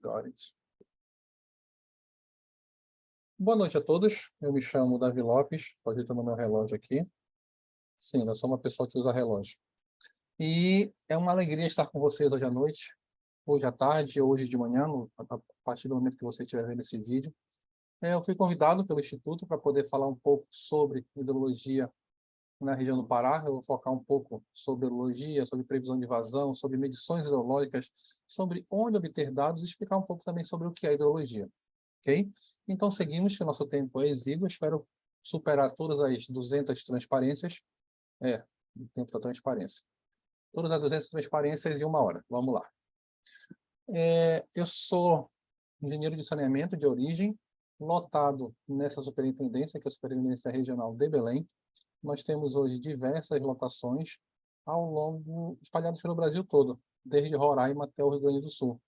Got it. Boa noite a todos. Eu me chamo Davi Lopes. Pode ir tomar meu relógio aqui. Sim, eu sou uma pessoa que usa relógio. E é uma alegria estar com vocês hoje à noite, hoje à tarde, hoje de manhã, a partir do momento que você estiver vendo esse vídeo. Eu fui convidado pelo Instituto para poder falar um pouco sobre hidrologia na região do Pará. Eu vou focar um pouco sobre hidrologia, sobre previsão de vazão, sobre medições hidrológicas, sobre onde obter dados e explicar um pouco também sobre o que é hidrologia. Ok? Então, seguimos, que o nosso tempo é exíguo. Espero superar todas as 200 transparências. O tempo da transparência. Todas as 200 transparências em 1 hora. Vamos lá. Eu sou engenheiro de saneamento de origem, lotado nessa superintendência, que é a Superintendência Regional de Belém. Nós temos hoje diversas lotações espalhadas pelo Brasil todo, desde Roraima até o Rio Grande do Sul.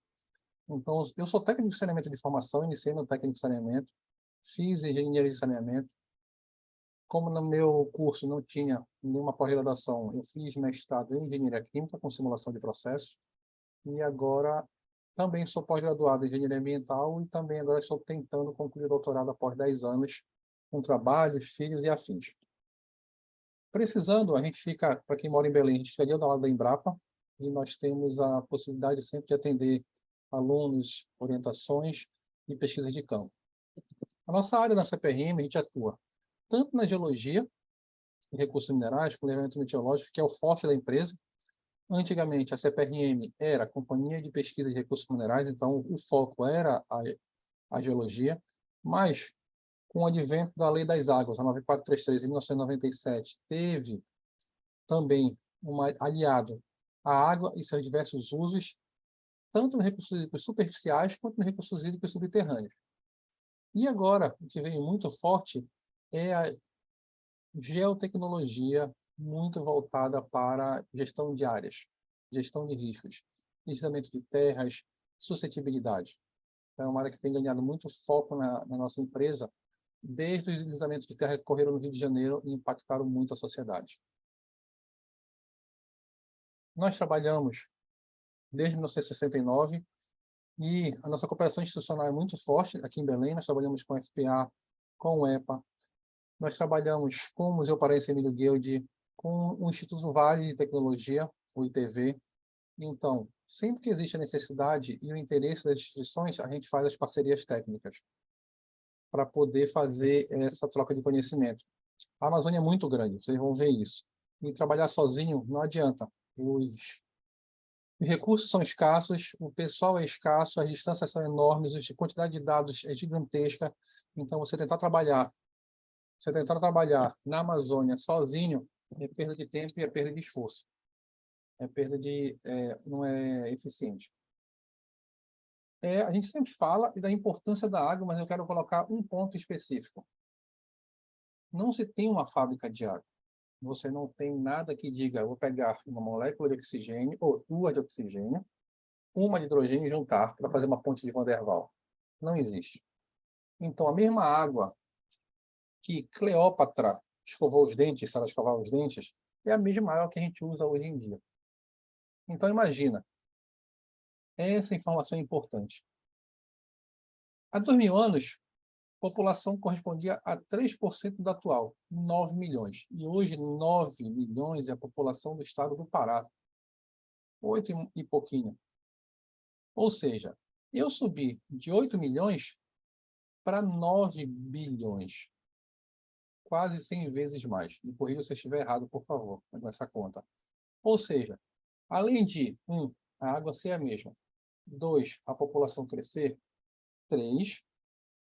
Então, eu sou técnico de saneamento de formação, iniciei no técnico de saneamento, fiz engenharia de saneamento. Como no meu curso não tinha nenhuma pós-graduação, eu fiz mestrado em engenharia química com simulação de processos. E agora também sou pós-graduado em engenharia ambiental e também agora estou tentando concluir o doutorado após 10 anos, com trabalhos, filhos e afins. Precisando, a gente fica, para quem mora em Belém, a gente fica ali ao lado da Embrapa, e nós temos a possibilidade sempre de atender alunos, orientações e pesquisas de campo. A nossa área na CPRM, a gente atua tanto na geologia e recursos minerais, com levantamento meteorológico, que é o forte da empresa. Antigamente, a CPRM era a Companhia de Pesquisa de Recursos Minerais, então o foco era a geologia, mas com o advento da Lei das Águas, a 9433, em 1997, teve também aliado a água e seus diversos usos, tanto nos recursos hídricos superficiais quanto nos recursos hídricos subterrâneos. E agora, o que veio muito forte é a geotecnologia, muito voltada para gestão de áreas, gestão de riscos, deslizamento de terras, suscetibilidade. Então, é uma área que tem ganhado muito foco na nossa empresa, desde os deslizamentos de terra que ocorreram no Rio de Janeiro e impactaram muito a sociedade. Nós trabalhamos desde 1969 e a nossa cooperação institucional é muito forte aqui em Belém. Nós trabalhamos com a FPA, com o EPA, nós trabalhamos com o Museu Paraense Emílio Guild, com o Instituto Vale de Tecnologia, o ITV. Então, sempre que existe a necessidade e o interesse das instituições, a gente faz as parcerias técnicas para poder fazer essa troca de conhecimento. A Amazônia é muito grande, vocês vão ver isso. E trabalhar sozinho não adianta. Os recursos são escassos, o pessoal é escasso, as distâncias são enormes, a quantidade de dados é gigantesca. Então, você tentar trabalhar na Amazônia sozinho é perda de tempo e é perda de esforço. Não é eficiente. A gente sempre fala da importância da água, mas eu quero colocar um ponto específico. Não se tem uma fábrica de água. Você não tem nada que diga, eu vou pegar uma molécula de oxigênio, ou 2 de oxigênio, uma de hidrogênio e juntar para fazer uma ponte de Van der Waals. Não existe. Então, a mesma água que Cleópatra escovou os dentes, se ela escovar os dentes, é a mesma água que a gente usa hoje em dia. Então, imagina, essa informação é importante. Há 2.000 anos, a população correspondia a 3% da atual, 9 milhões. E hoje, 9 milhões é a população do estado do Pará. 8 e pouquinho. Ou seja, eu subi de 8 milhões para 9 bilhões. Quase 100 vezes mais. Me corrija se eu estiver errado, por favor, nessa conta. Ou seja, além de, a água ser a mesma, 2, a população crescer, 3,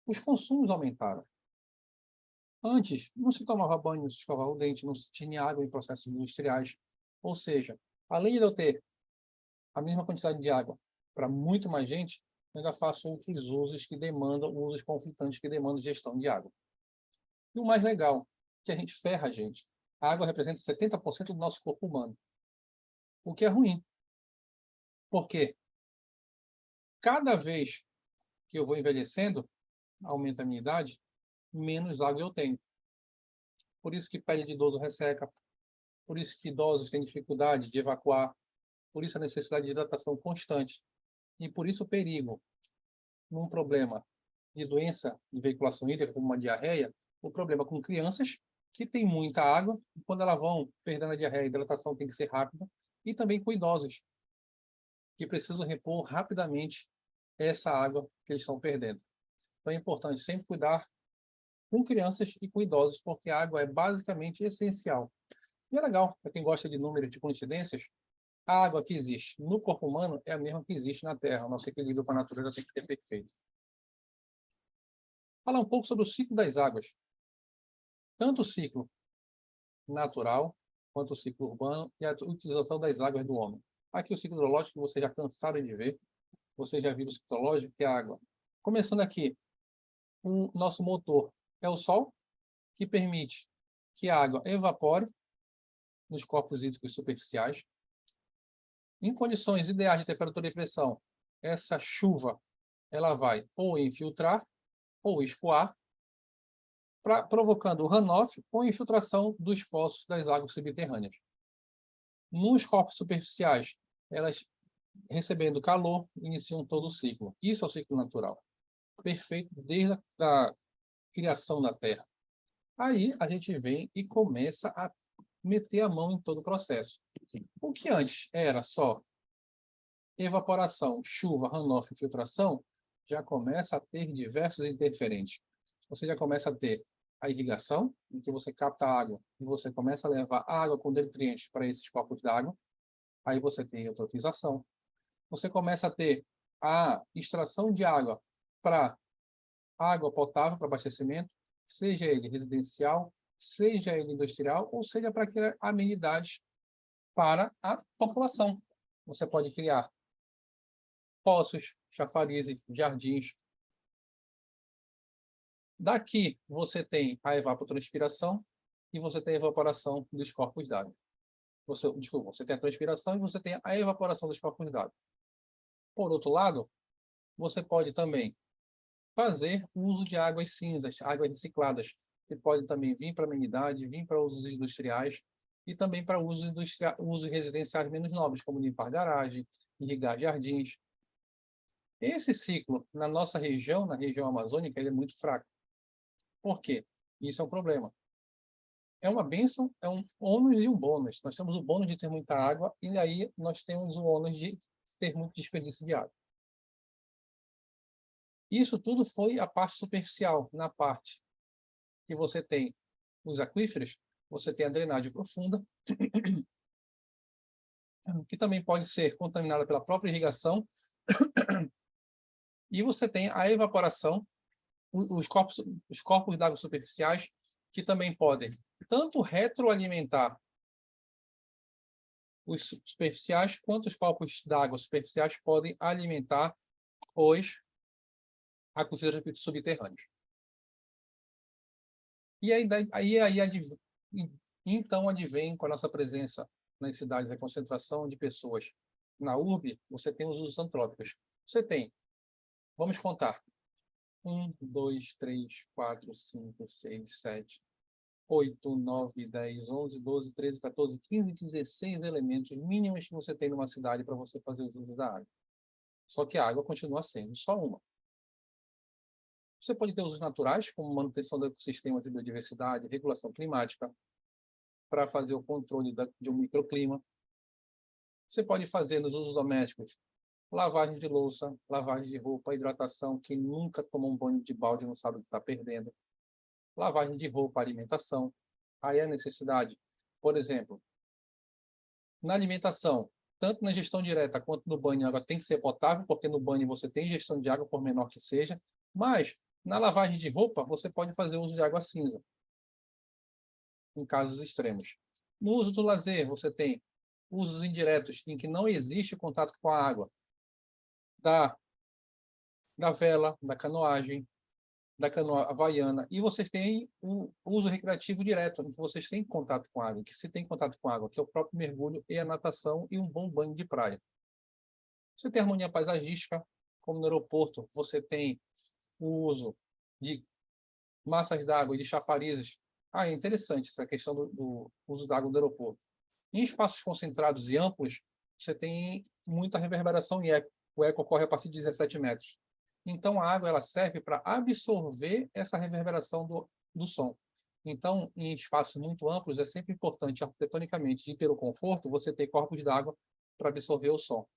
os consumos aumentaram. Antes, não se tomava banho, não se escovava o dente, não se tinha água em processos industriais. Ou seja, além de eu ter a mesma quantidade de água para muito mais gente, eu ainda faço outros usos que demandam, usos conflitantes que demandam gestão de água. E o mais legal, que a gente ferra a gente. A água representa 70% do nosso corpo humano. O que é ruim. Por quê? Cada vez que eu vou envelhecendo, aumenta a minha idade, menos água eu tenho. Por isso que pele de idoso resseca, por isso que idosos têm dificuldade de evacuar, por isso a necessidade de hidratação constante, e por isso o perigo num problema de doença de veiculação hídrica, como uma diarreia, o problema com crianças que têm muita água, e quando elas vão perdendo a diarreia, a hidratação tem que ser rápida, e também com idosos, que precisam repor rapidamente essa água que eles estão perdendo. Então é importante sempre cuidar com crianças e com idosos, porque a água é basicamente essencial. E é legal, para quem gosta de números de coincidências, a água que existe no corpo humano é a mesma que existe na Terra. O nosso equilíbrio com a natureza tem que ser perfeito. Falar um pouco sobre o ciclo das águas. Tanto o ciclo natural, quanto o ciclo urbano e a utilização das águas do homem. Aqui o ciclo hidrológico, vocês já cansaram de ver. Vocês já viram o ciclo hidrológico, que é a água. Começando aqui, o nosso motor é o Sol, que permite que a água evapore nos corpos hídricos superficiais. Em condições ideais de temperatura e pressão, essa chuva ela vai ou infiltrar ou escoar, provocando o runoff ou infiltração dos poços das águas subterrâneas. Nos corpos superficiais, elas recebendo calor, iniciam todo o ciclo. Isso é o ciclo natural. Perfeito desde a criação da Terra. Aí a gente vem e começa a meter a mão em todo o processo. O que antes era só evaporação, chuva, runoff, infiltração, já começa a ter diversos interferentes. Você já começa a ter a irrigação, em que você capta a água e você começa a levar água com nutrientes para esses corpos d'água. Aí você tem a eutrofização. Você começa a ter a extração de água para água potável para abastecimento, seja ele residencial, seja ele industrial, ou seja para criar amenidades para a população. Você pode criar poços, chafarizes, jardins. Daqui você tem a evapotranspiração e você tem a evaporação dos corpos d'água. Desculpa, você tem a transpiração e você tem a evaporação dos corpos d'água. Por outro lado, você pode também fazer uso de águas cinzas, águas recicladas, que podem também vir para amenidade, vir para usos industriais e também para usos residenciais menos nobres, como limpar garagem, irrigar jardins. Esse ciclo, na nossa região, na região amazônica, ele é muito fraco. Por quê? Isso é um problema. É uma bênção, é um ônus e um bônus. Nós temos o bônus de ter muita água e aí nós temos o ônus de ter muito desperdício de água. Isso tudo foi a parte superficial. Na parte que você tem os aquíferos, você tem a drenagem profunda, que também pode ser contaminada pela própria irrigação, e você tem a evaporação, os corpos d'água superficiais, que também podem tanto retroalimentar os superficiais, quanto os corpos d'água superficiais podem alimentar os aquíferos subterrâneos. E então advém com a nossa presença nas cidades, a concentração de pessoas. Na urbe, você tem os usos antrópicos. Você tem, vamos contar, 1, 2, 3, 4, 5, 6, 7, 8, 9, 10, 11, 12, 13, 14, 15, 16 elementos mínimos que você tem numa cidade para você fazer o uso da água. Só que a água continua sendo só uma. Você pode ter usos naturais, como manutenção do ecossistema de biodiversidade, regulação climática, para fazer o controle de um microclima. Você pode fazer nos usos domésticos lavagem de louça, lavagem de roupa, hidratação, quem nunca tomou um banho de balde não sabe o que está perdendo. Lavagem de roupa, alimentação. Aí a necessidade, por exemplo, na alimentação, tanto na gestão direta quanto no banho, a água tem que ser potável, porque no banho você tem gestão de água, por menor que seja, mas na lavagem de roupa, você pode fazer uso de água cinza, em casos extremos. No uso do lazer, você tem usos indiretos, em que não existe contato com a água, da vela, da canoagem, da canoa havaiana, e vocês têm o uso recreativo direto, em que vocês têm contato com a água, que se tem contato com a água, que é o próprio mergulho e a natação e um bom banho de praia. Você tem harmonia paisagística, como no aeroporto, você tem o uso de massas d'água e de chafarizes. É interessante essa questão do uso da água do aeroporto. Em espaços concentrados e amplos, você tem muita reverberação e eco. O eco ocorre a partir de 17 metros. Então, a água ela serve para absorver essa reverberação do som. Então, em espaços muito amplos, é sempre importante, arquitetonicamente e pelo conforto, você ter corpos d'água para absorver o som.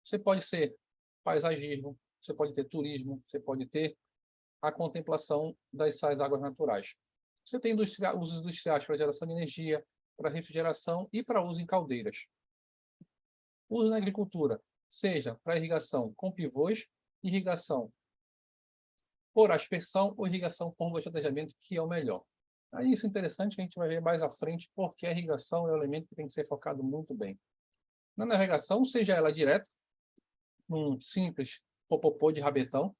Você pode ser paisagismo, você pode ter turismo, você pode ter a contemplação das águas naturais. Você tem usos industriais para geração de energia, para refrigeração e para uso em caldeiras. Uso na agricultura, seja para irrigação com pivôs, irrigação por aspersão ou irrigação por gotejamento, que é o melhor. Aí isso é interessante que a gente vai ver mais à frente, porque a irrigação é um elemento que tem que ser focado muito bem. Na navegação, seja ela direta, num simples popopô de rabetão,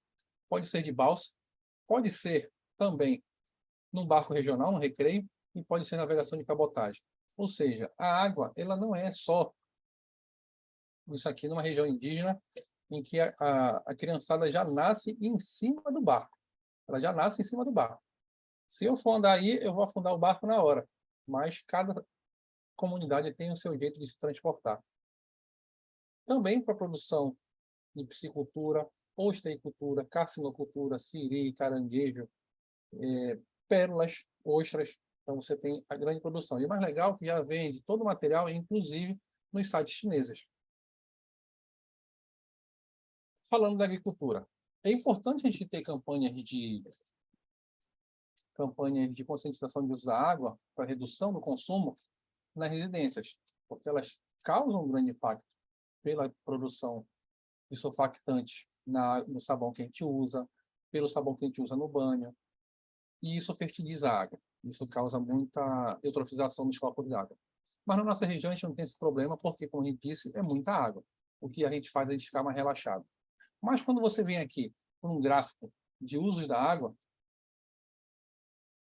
pode ser de balsa, pode ser também num barco regional, no recreio, e pode ser navegação de cabotagem. Ou seja, a água ela não é só isso aqui numa região indígena em que a criançada já nasce em cima do barco. Ela já nasce em cima do barco. Se eu for andar aí, eu vou afundar o barco na hora. Mas cada comunidade tem o seu jeito de se transportar. Também para a produção de piscicultura, osteicultura, carcinocultura, siri, caranguejo, pérolas, ostras. Então você tem a grande produção. E o mais legal é que já vende todo o material, inclusive nos sites chineses. Falando da agricultura, é importante a gente ter campanhas de conscientização de uso da água para redução do consumo nas residências, porque elas causam um grande impacto pela produção de surfactantes no sabão que a gente usa, pelo sabão que a gente usa no banho, e isso fertiliza a água. Isso causa muita eutrofização dos corpos de água. Mas na nossa região a gente não tem esse problema, porque, como a gente disse, é muita água. O que a gente faz é a gente ficar mais relaxado. Mas quando você vem aqui com um gráfico de usos da água,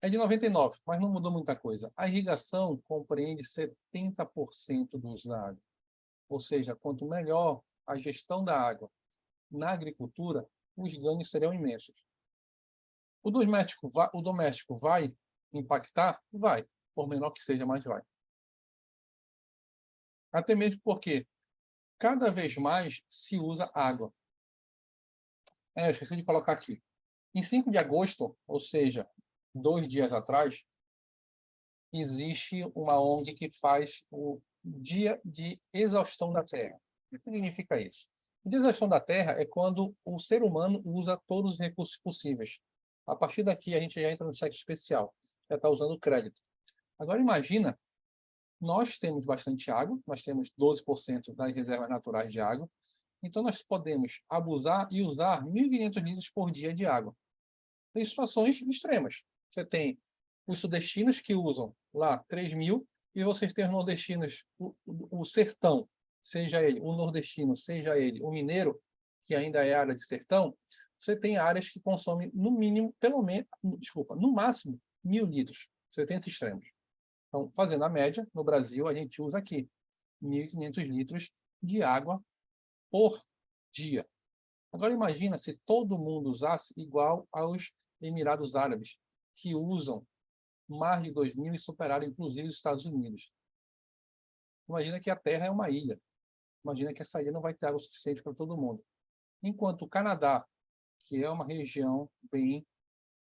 é de 99, mas não mudou muita coisa. A irrigação compreende 70% do uso da água. Ou seja, quanto melhor a gestão da água na agricultura, os ganhos serão imensos. O doméstico vai impactar? Vai. Por menor que seja, mas vai. Até mesmo porque cada vez mais se usa água. Eu esqueci de colocar aqui. Em 5 de agosto, ou seja, 2 dias atrás, existe uma ONG que faz o Dia de Exaustão da Terra. O que significa isso? O dia de exaustão da Terra é quando o ser humano usa todos os recursos possíveis. A partir daqui, a gente já entra no cheque especial. Já está usando crédito. Agora, imagina, nós temos bastante água, nós temos 12% das reservas naturais de água, então nós podemos abusar e usar 1.500 litros por dia de água. Tem situações extremas. Você tem os sudestinos que usam lá 3.000, e vocês têm os nordestinos, o sertão, seja ele o nordestino, seja ele o mineiro, que ainda é área de sertão, você tem áreas que consomem no mínimo, no máximo, 1.000 litros. Você tem esses extremos. Então, fazendo a média, no Brasil, a gente usa aqui 1.500 litros de água por dia. Agora imagina se todo mundo usasse igual aos Emirados Árabes, que usam mais de 2.000 e superaram inclusive os Estados Unidos. Imagina que a Terra é uma ilha. Imagina que essa ilha não vai ter água suficiente para todo mundo. Enquanto o Canadá, que é uma região bem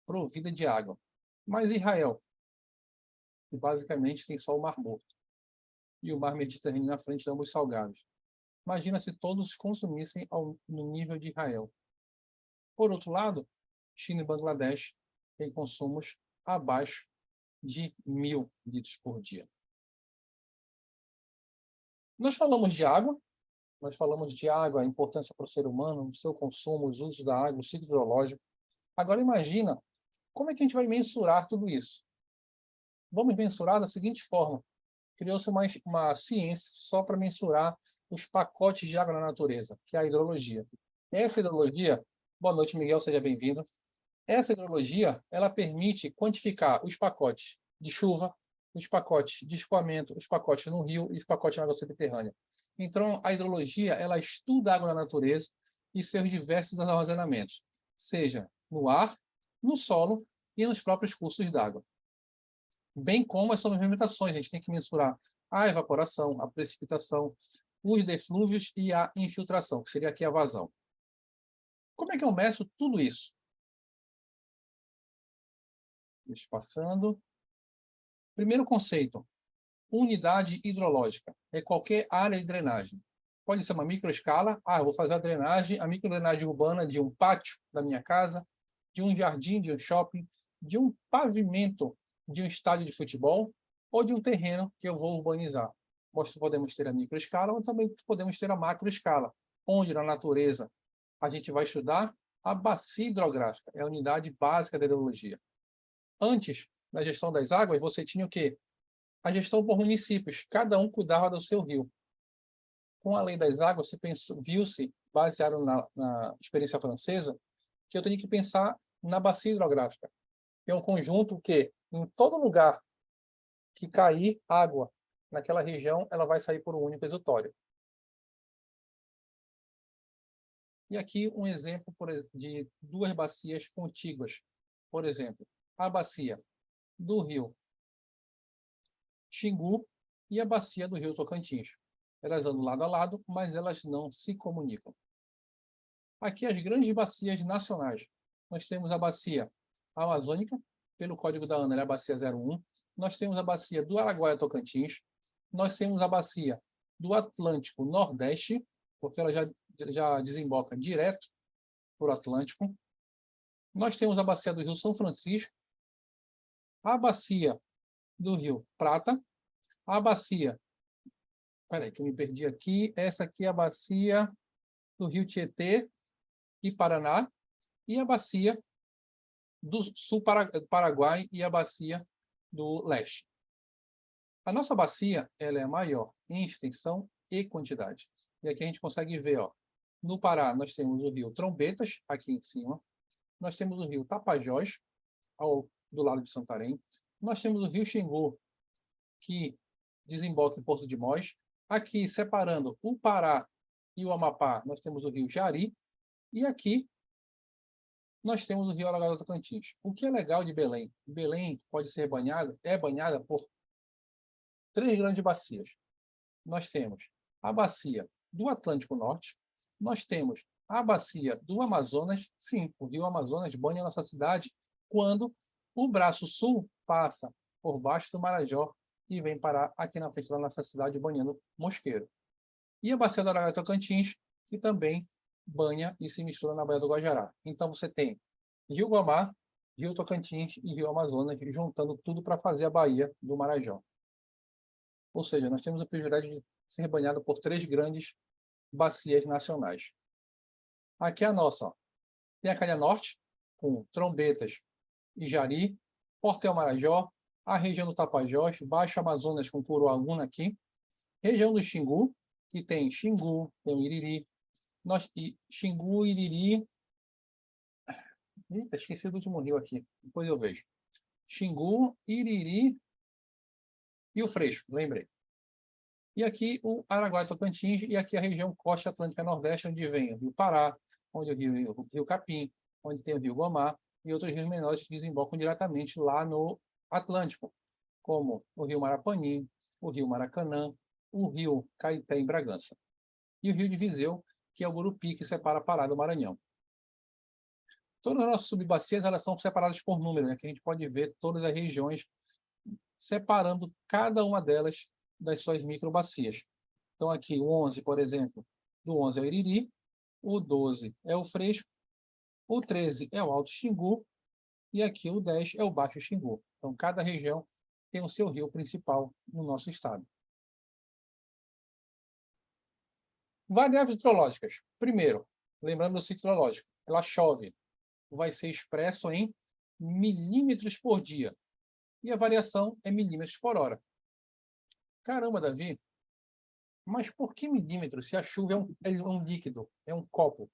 provida de água. Mas Israel, que basicamente tem só o Mar Morto. E o Mar Mediterrâneo na frente, ambos salgados. Imagina se todos consumissem no nível de Israel. Por outro lado, China e Bangladesh têm consumos abaixo de 1.000 litros por dia. Nós falamos de água, a importância para o ser humano, o seu consumo, os usos da água, o ciclo hidrológico. Agora imagina como é que a gente vai mensurar tudo isso. Vamos mensurar da seguinte forma. Criou-se uma ciência só para mensurar os pacotes de água na natureza, que é a hidrologia. Essa hidrologia, boa noite, Miguel, seja bem-vindo. Essa hidrologia, ela permite quantificar os pacotes de chuva, os pacotes de escoamento, os pacotes no rio e os pacotes na água subterrânea. Então, a hidrologia, ela estuda a água na natureza e seus diversos armazenamentos, seja no ar, no solo e nos próprios cursos d'água. Bem como as suas movimentações, a gente tem que mensurar a evaporação, a precipitação, os deflúvios e a infiltração, que seria aqui a vazão. Como é que eu meço tudo isso? Deixa passando. Primeiro conceito, unidade hidrológica. É qualquer área de drenagem. Pode ser uma microescala. Ah, eu vou fazer a microdrenagem urbana de um pátio da minha casa, de um jardim, de um shopping, de um pavimento de um estádio de futebol ou de um terreno que eu vou urbanizar. Nós podemos ter a microescala ou também podemos ter a macroescala, onde na natureza a gente vai estudar a bacia hidrográfica, é a unidade básica da hidrologia. Antes, na gestão das águas, você tinha o quê? A gestão por municípios, cada um cuidava do seu rio. Com a lei das águas, viu-se, baseado na experiência francesa, que eu tenho que pensar na bacia hidrográfica, que é um conjunto que, em todo lugar que cair água naquela região, ela vai sair por um único exutório. E aqui um exemplo de duas bacias contíguas. Por exemplo, a bacia do rio Xingu e a bacia do rio Tocantins. Elas andam lado a lado, mas elas não se comunicam. Aqui as grandes bacias nacionais. Nós temos a bacia amazônica, pelo código da ANA, é a bacia 01. Nós temos a bacia do Araguaia-Tocantins. Nós temos a bacia do Atlântico Nordeste, porque ela já desemboca direto por Atlântico. Nós temos a bacia do Rio São Francisco, a bacia do Rio Prata, a bacia... Espera aí, que eu me perdi aqui. Essa aqui é a bacia do Rio Tietê e Paraná, e a bacia do Sul Paraguai e a bacia do Leste. A nossa bacia ela é maior em extensão e quantidade. E aqui a gente consegue ver, ó, no Pará nós temos o rio Trombetas, aqui em cima. Nós temos o rio Tapajós, do lado de Santarém. Nós temos o rio Xingu, que desemboca em Porto de Mós. Aqui, separando o Pará e o Amapá, nós temos o rio Jari. E aqui, nós temos o rio Alagoas do Tocantins. O que é legal de Belém? Belém pode ser banhada, é banhada por três grandes bacias. Nós temos a bacia do Atlântico Norte, nós temos a bacia do Amazonas. Sim, o rio Amazonas banha a nossa cidade quando o braço sul passa por baixo do Marajó e vem parar aqui na frente da nossa cidade, banhando Mosqueiro. E a bacia do Araguaia Tocantins, que também banha e se mistura na Baía do Guajará. Então você tem Rio Guamá, Rio Tocantins e Rio Amazonas, juntando tudo para fazer a Baía do Marajó. Ou seja, nós temos o privilégio de ser banhado por três grandes bacias nacionais. Aqui é a nossa. Ó. Tem a Calha Norte, com Trombetas e Jari, Portel Marajó, a região do Tapajós, Baixo Amazonas com Curuaguna aqui, região do Xingu, que tem Xingu, tem o Iriri, Xingu, Iriri... Eita, esqueci do último rio aqui, depois eu vejo. Xingu, Iriri e o Freixo, lembrei. E aqui o Araguaia Tocantins, e aqui a região Costa Atlântica Nordeste, onde vem o Rio Pará, onde o Rio Capim, onde tem o Rio Guamá, e outros rios menores que desembocam diretamente lá no Atlântico, como o Rio Marapanim, o Rio Maracanã, o Rio Caeté em Bragança. E o Rio de Viseu, que é o Gurupi, que separa Pará do Maranhão. Todas as nossas subbacias elas são separadas por número, né? Que a gente pode ver todas as regiões separando cada uma delas das suas microbacias. Então aqui o 11, por exemplo, do 11 é o Iriri, o 12 é o Freixo, o 13 é o Alto Xingu e aqui o 10 é o Baixo Xingu. Então cada região tem o seu rio principal no nosso estado. Variáveis hidrológicas. Primeiro, lembrando do ciclo hidrológico, ela chove, vai ser expresso em milímetros por dia. E a variação é milímetros por hora. Caramba, Davi, mas por que milímetros se a chuva é um líquido, é um copo?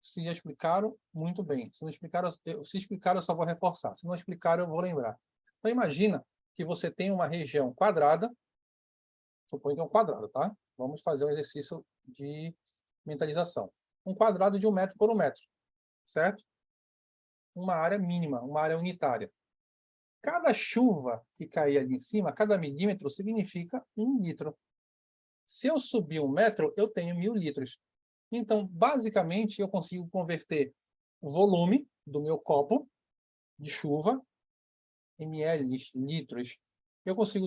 Se já explicaram, muito bem. Se não explicaram, se explicaram, eu só vou reforçar. Se não explicaram, eu vou lembrar. Então, imagina que você tem uma região quadrada, suponho que é um quadrado, tá? Vamos fazer um exercício de mentalização. Um quadrado de 1 metro por 1 metro, certo? Uma área mínima, uma área unitária. Cada chuva que cair ali em cima, cada milímetro, significa 1 litro. Se eu subir 1 metro, eu tenho 1000 litros. Então, basicamente, eu consigo converter o volume do meu copo de chuva, ml, litros, eu consigo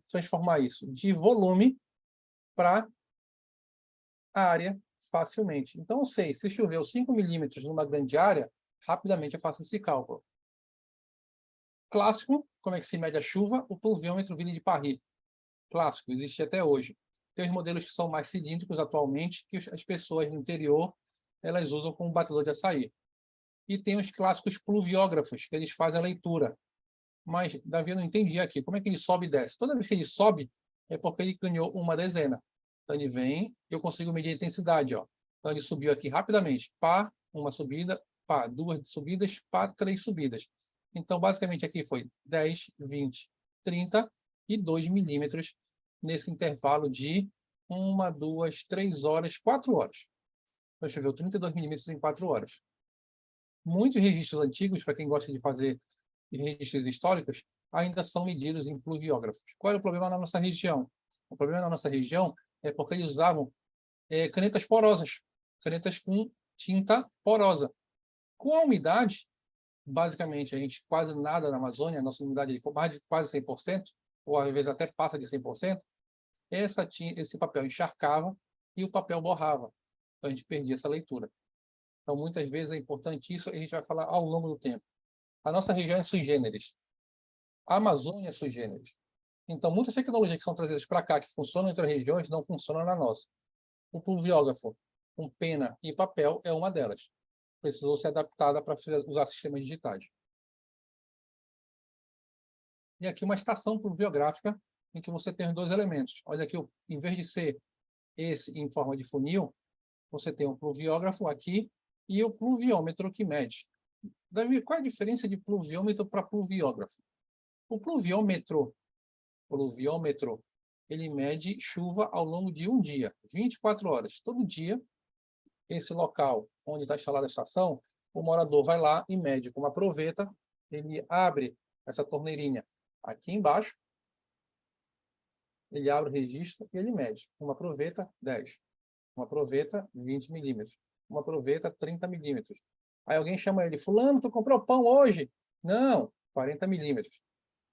transformar isso de volume para área facilmente. Então, eu sei, se choveu 5 milímetros numa grande área, rapidamente eu faço esse cálculo. Clássico, como é que se mede a chuva? O pluviômetro Ville de Paris. Clássico, existe até hoje. Tem os modelos que são mais cilíndricos atualmente, que as pessoas no interior elas usam como batedor de açaí. E tem os clássicos pluviógrafos, que eles fazem a leitura. Mas, Davi, eu não entendi aqui. Como é que ele sobe e desce? Toda vez que ele sobe, é porque ele ganhou uma dezena. Então, ele vem, eu consigo medir a intensidade. Ó. Então, ele subiu aqui rapidamente. Pá, uma subida, pá, duas subidas, pá, três subidas. Então, basicamente, aqui foi 10, 20, 30 e 2 milímetros nesse intervalo de 1, 2, 3 horas, 4 horas. Então, choveu 32 milímetros em 4 horas. Muitos registros antigos, para quem gosta de fazer registros históricos, ainda são medidos em pluviógrafos. Qual era o problema na nossa região? O problema na nossa região é porque eles usavam canetas porosas, canetas com tinta porosa. Com a umidade, basicamente, a gente quase nada na Amazônia, a nossa umidade é mais de quase 100%, ou às vezes até passa de 100%, esse papel encharcava e o papel borrava. Então, a gente perdia essa leitura. Então, muitas vezes é importante isso, e a gente vai falar ao longo do tempo. A nossa região é sui generis. A Amazônia é sui generis. Então, muitas tecnologias que são trazidas para cá, que funcionam em outras regiões, não funcionam na nossa. O pluviógrafo, com pena e papel, é uma delas. Precisou ser adaptada para usar sistemas digitais. E aqui uma estação pluviográfica, em que você tem os dois elementos. Olha aqui, em vez de ser esse em forma de funil, você tem um pluviógrafo aqui e o pluviômetro que mede. Davi, qual é a diferença de pluviômetro para pluviógrafo? O pluviômetro, ele mede chuva ao longo de um dia, 24 horas. Todo dia, esse local onde está instalada a estação, o morador vai lá e mede com uma proveta, ele abre essa torneirinha aqui embaixo, ele abre o registro e ele mede. Uma proveta, 10. Uma proveta, 20 milímetros. Uma proveta, 30 milímetros. Aí alguém chama ele, fulano, tu comprou pão hoje? Não, 40 milímetros.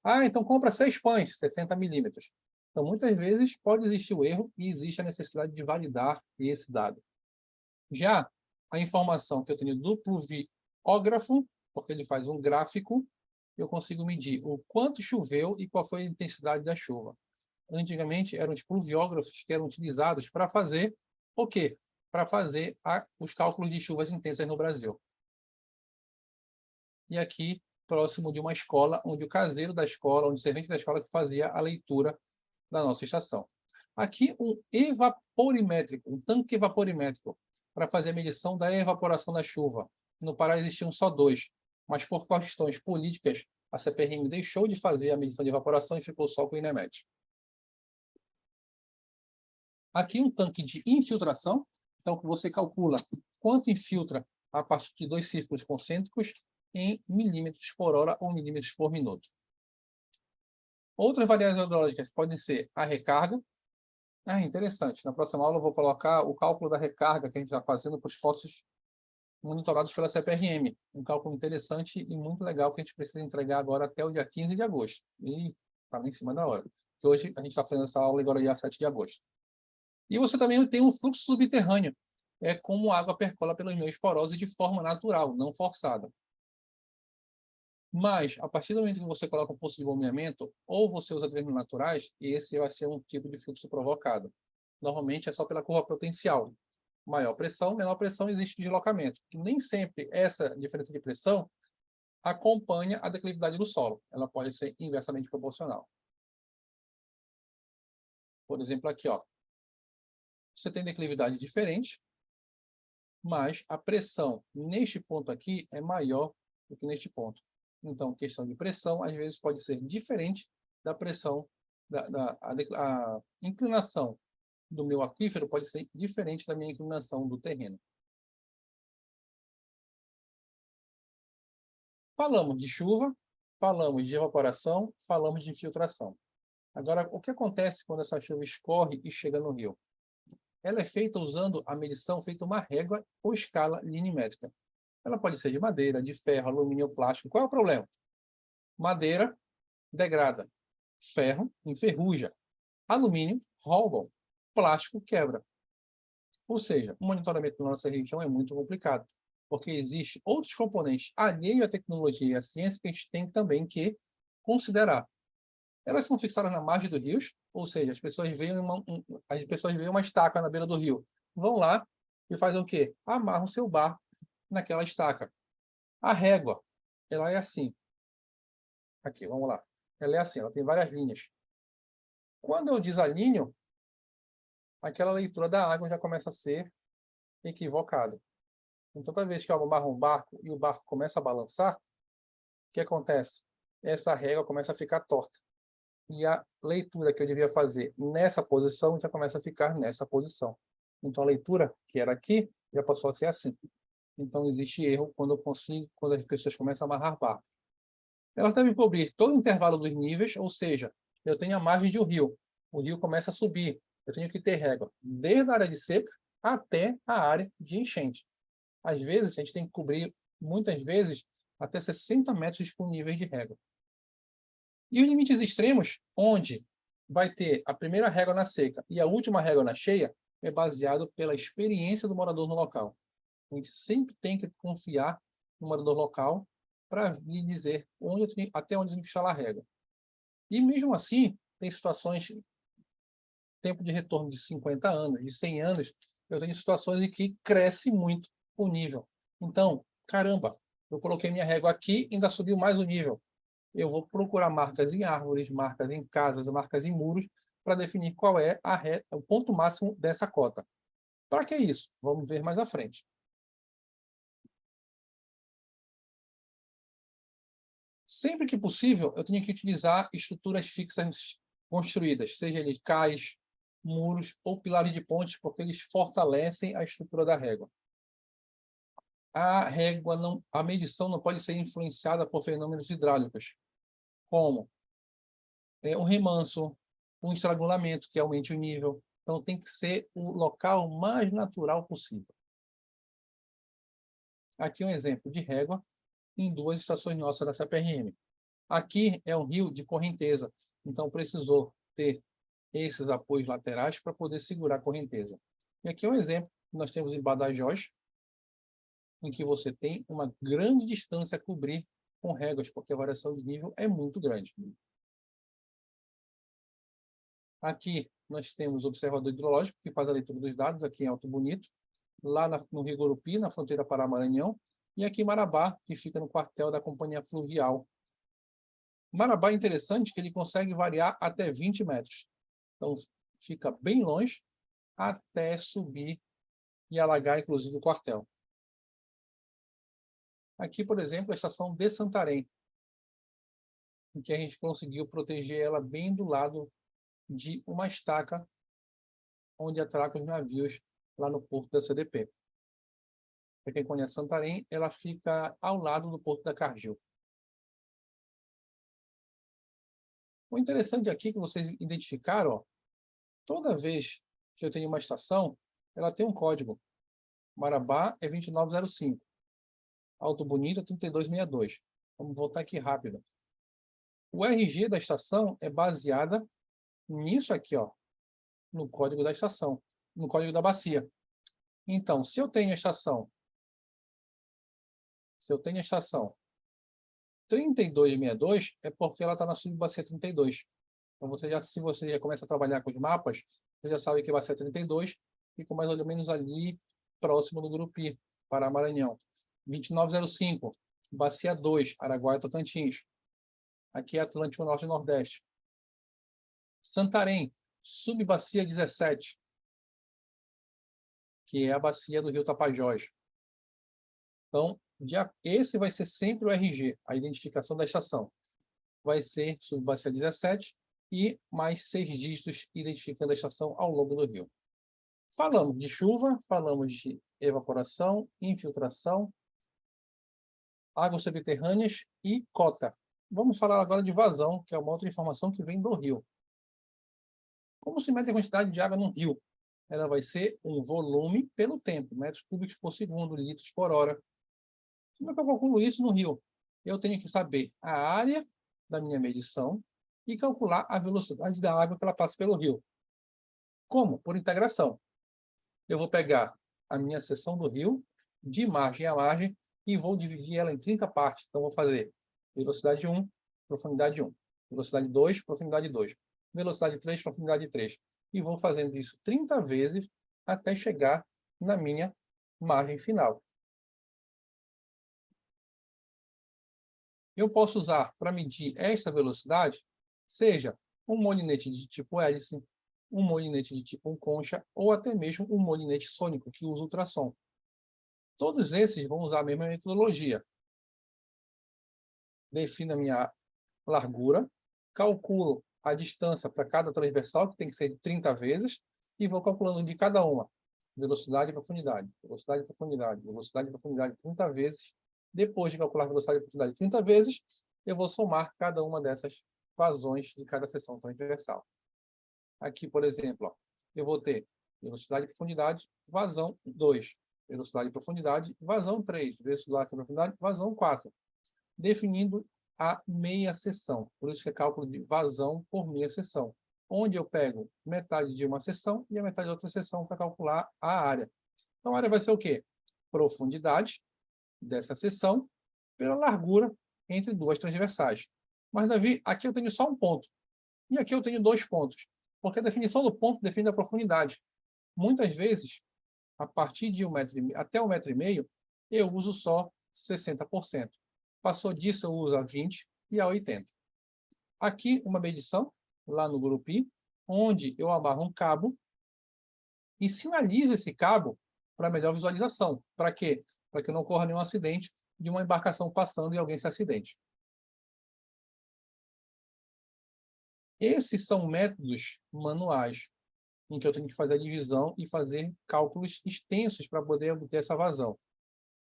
Ah, então compra 6 pães, 60 milímetros. Então, muitas vezes, pode existir o erro e existe a necessidade de validar esse dado. Já a informação que eu tenho do pluviógrafo, porque ele faz um gráfico, eu consigo medir o quanto choveu e qual foi a intensidade da chuva. Antigamente, eram os pluviógrafos que eram utilizados para fazer o quê? Para fazer os cálculos de chuvas intensas no Brasil. E aqui, próximo de uma escola, onde o caseiro da escola, onde o servente da escola que fazia a leitura da nossa estação. Aqui, um evaporimétrico, um tanque evaporimétrico, para fazer a medição da evaporação da chuva. No Pará existiam só 2, mas por questões políticas, a CPRM deixou de fazer a medição de evaporação e ficou só com o INEMET. Aqui um tanque de infiltração, então você calcula quanto infiltra a partir de 2 círculos concêntricos em milímetros por hora ou milímetros por minuto. Outras variáveis hidrológicas podem ser a recarga. Interessante. Na próxima aula eu vou colocar o cálculo da recarga que a gente está fazendo para os poços monitorados pela CPRM. Um cálculo interessante e muito legal que a gente precisa entregar agora até o dia 15 de agosto. E está lá em cima da hora. Porque hoje a gente está fazendo essa aula agora dia 7 de agosto. E você também tem um fluxo subterrâneo. É como a água percola pelos meios porosos de forma natural, não forçada. Mas, a partir do momento que você coloca um poço de bombeamento, ou você usa drenos naturais, esse vai ser um tipo de fluxo provocado. Normalmente é só pela curva potencial. Maior pressão, menor pressão, existe deslocamento. E nem sempre essa diferença de pressão acompanha a declividade do solo. Ela pode ser inversamente proporcional. Por exemplo, aqui, ó. Você tem declividade diferente, mas a pressão neste ponto aqui é maior do que neste ponto. Então, questão de pressão, às vezes, pode ser diferente da pressão, a inclinação do meu aquífero pode ser diferente da minha inclinação do terreno. Falamos de chuva, falamos de evaporação, falamos de infiltração. Agora, o que acontece quando essa chuva escorre e chega no rio? ela é feita usando a medição, feita uma régua ou escala linimétrica. Ela pode ser de madeira, de ferro, alumínio ou plástico. Qual é o problema? Madeira degrada, ferro enferruja, alumínio rouba, plástico quebra. Ou seja, o monitoramento na nossa região é muito complicado, porque existem outros componentes alheios à tecnologia e à ciência que a gente tem também que considerar. Elas são fixadas na margem dos rios, ou seja, as pessoas veem uma estaca na beira do rio, vão lá e fazem o quê? Amarram o seu barco naquela estaca. A régua, ela é assim. Aqui, vamos lá. Ela é assim, ela tem várias linhas. Quando eu desalinho, aquela leitura da água já começa a ser equivocada. Então, toda vez que eu amarro um barco e o barco começa a balançar, o que acontece? Essa régua começa a ficar torta. E a leitura que eu devia fazer nessa posição já começa a ficar nessa posição. Então, a leitura que era aqui já passou a ser assim. Então, existe erro quando as pessoas começam a amarrar barco. Elas devem cobrir todo o intervalo dos níveis, ou seja, eu tenho a margem de um rio. O rio começa a subir. Eu tenho que ter régua desde a área de seca até a área de enchente. Às vezes, a gente tem que cobrir, muitas vezes, até 60 metros por nível de régua. E os limites extremos, onde vai ter a primeira régua na seca e a última régua na cheia, é baseado pela experiência do morador no local. A gente sempre tem que confiar no morador local para lhe dizer até onde tem que instalar a régua. E mesmo assim, tem situações, tempo de retorno de 50 anos, de 100 anos, eu tenho situações em que cresce muito o nível. Então, caramba, eu coloquei minha régua aqui e ainda subiu mais o nível. Eu vou procurar marcas em árvores, marcas em casas, marcas em muros, para definir qual é o ponto máximo dessa cota. Para que isso? Vamos ver mais à frente. Sempre que possível, eu tenho que utilizar estruturas fixas construídas, seja eles cais, muros ou pilares de pontes, porque eles fortalecem a estrutura da régua. A medição não pode ser influenciada por fenômenos hidráulicos, como um remanso, um estrangulamento que aumente o nível. Então, tem que ser o local mais natural possível. Aqui um exemplo de régua em duas estações nossas da CPRM. Aqui é um rio de correnteza, então precisou ter esses apoios laterais para poder segurar a correnteza. E aqui é um exemplo que nós temos em Badajoz, em que você tem uma grande distância a cobrir com réguas, porque a variação de nível é muito grande. Aqui nós temos o observador hidrológico, que faz a leitura dos dados, aqui em Alto Bonito, lá no Rio Gurupi, na fronteira Pará-Maranhão, e aqui em Marabá, que fica no quartel da Companhia Fluvial. Marabá é interessante que ele consegue variar até 20 metros. Então, fica bem longe até subir e alagar, inclusive, o quartel. Aqui, por exemplo, a estação de Santarém, em que a gente conseguiu proteger ela bem do lado de uma estaca onde atraca os navios lá no porto da CDP. Para quem conhece Santarém, ela fica ao lado do porto da Cargill. O interessante aqui que vocês identificaram, ó, toda vez que eu tenho uma estação, ela tem um código. Marabá é 2905. Alto Bonito é 3262. Vamos voltar aqui rápido. O RG da estação é baseada nisso aqui, ó, no código da estação, no código da bacia. Então, se eu tenho a estação 3262, é porque ela está na subbacia 32. Então, se você já começa a trabalhar com os mapas, você já sabe que vai ser 32, fica mais ou menos ali, próximo do Gurupi, Pará-Maranhão. 2905, Bacia 2, Araguaia Tocantins. Aqui é Atlântico Norte e Nordeste. Santarém, subbacia 17, que é a bacia do Rio Tapajós. Então, esse vai ser sempre o RG, a identificação da estação. Vai ser subbacia 17 e mais 6 dígitos identificando a estação ao longo do rio. Falamos de chuva, falamos de evaporação, infiltração, águas subterrâneas e cota. Vamos falar agora de vazão, que é uma outra informação que vem do rio. Como se mede a quantidade de água no rio? ela vai ser um volume pelo tempo, metros cúbicos por segundo, litros por hora. Como é que eu calculo isso no rio? Eu tenho que saber a área da minha medição e calcular a velocidade da água que ela passa pelo rio. Como? Por integração. Eu vou pegar a minha seção do rio, de margem a margem, e vou dividir ela em 30 partes. Então, vou fazer velocidade 1, profundidade 1. Velocidade 2, profundidade 2. Velocidade 3, profundidade 3. E vou fazendo isso 30 vezes até chegar na minha margem final. Eu posso usar para medir esta velocidade, seja um molinete de tipo hélice, um molinete de tipo concha, ou até mesmo um molinete sônico, que usa ultrassom. Todos esses vão usar a mesma metodologia. Defino a minha largura, calculo a distância para cada transversal, que tem que ser de 30 vezes, e vou calculando de cada uma. Velocidade e profundidade, velocidade e profundidade, velocidade e profundidade 30 vezes. Depois de calcular a velocidade e profundidade 30 vezes, eu vou somar cada uma dessas vazões de cada seção transversal. Aqui, por exemplo, ó, eu vou ter velocidade e profundidade, vazão 2. Velocidade e profundidade, vazão 3. Velocidade e profundidade, vazão 4. Definindo a meia seção. Por isso que é cálculo de vazão por meia seção. Onde eu pego metade de uma seção e a metade da outra seção para calcular a área. Então, a área vai ser o quê? Profundidade dessa seção pela largura entre duas transversais. Mas, Davi, aqui eu tenho só um ponto. E aqui eu tenho 2 pontos. Porque a definição do ponto define a profundidade. Muitas vezes, a partir de 1 metro até 1,5 metro, eu uso só 60%. Passou disso, eu uso a 20 e a 80. Aqui, uma medição, lá no grupo I, onde eu amarro um cabo e sinalizo esse cabo para melhor visualização. Para quê? Para que não ocorra nenhum acidente de uma embarcação passando e alguém se acidente. Esses são métodos manuais, em que eu tenho que fazer a divisão e fazer cálculos extensos para poder obter essa vazão.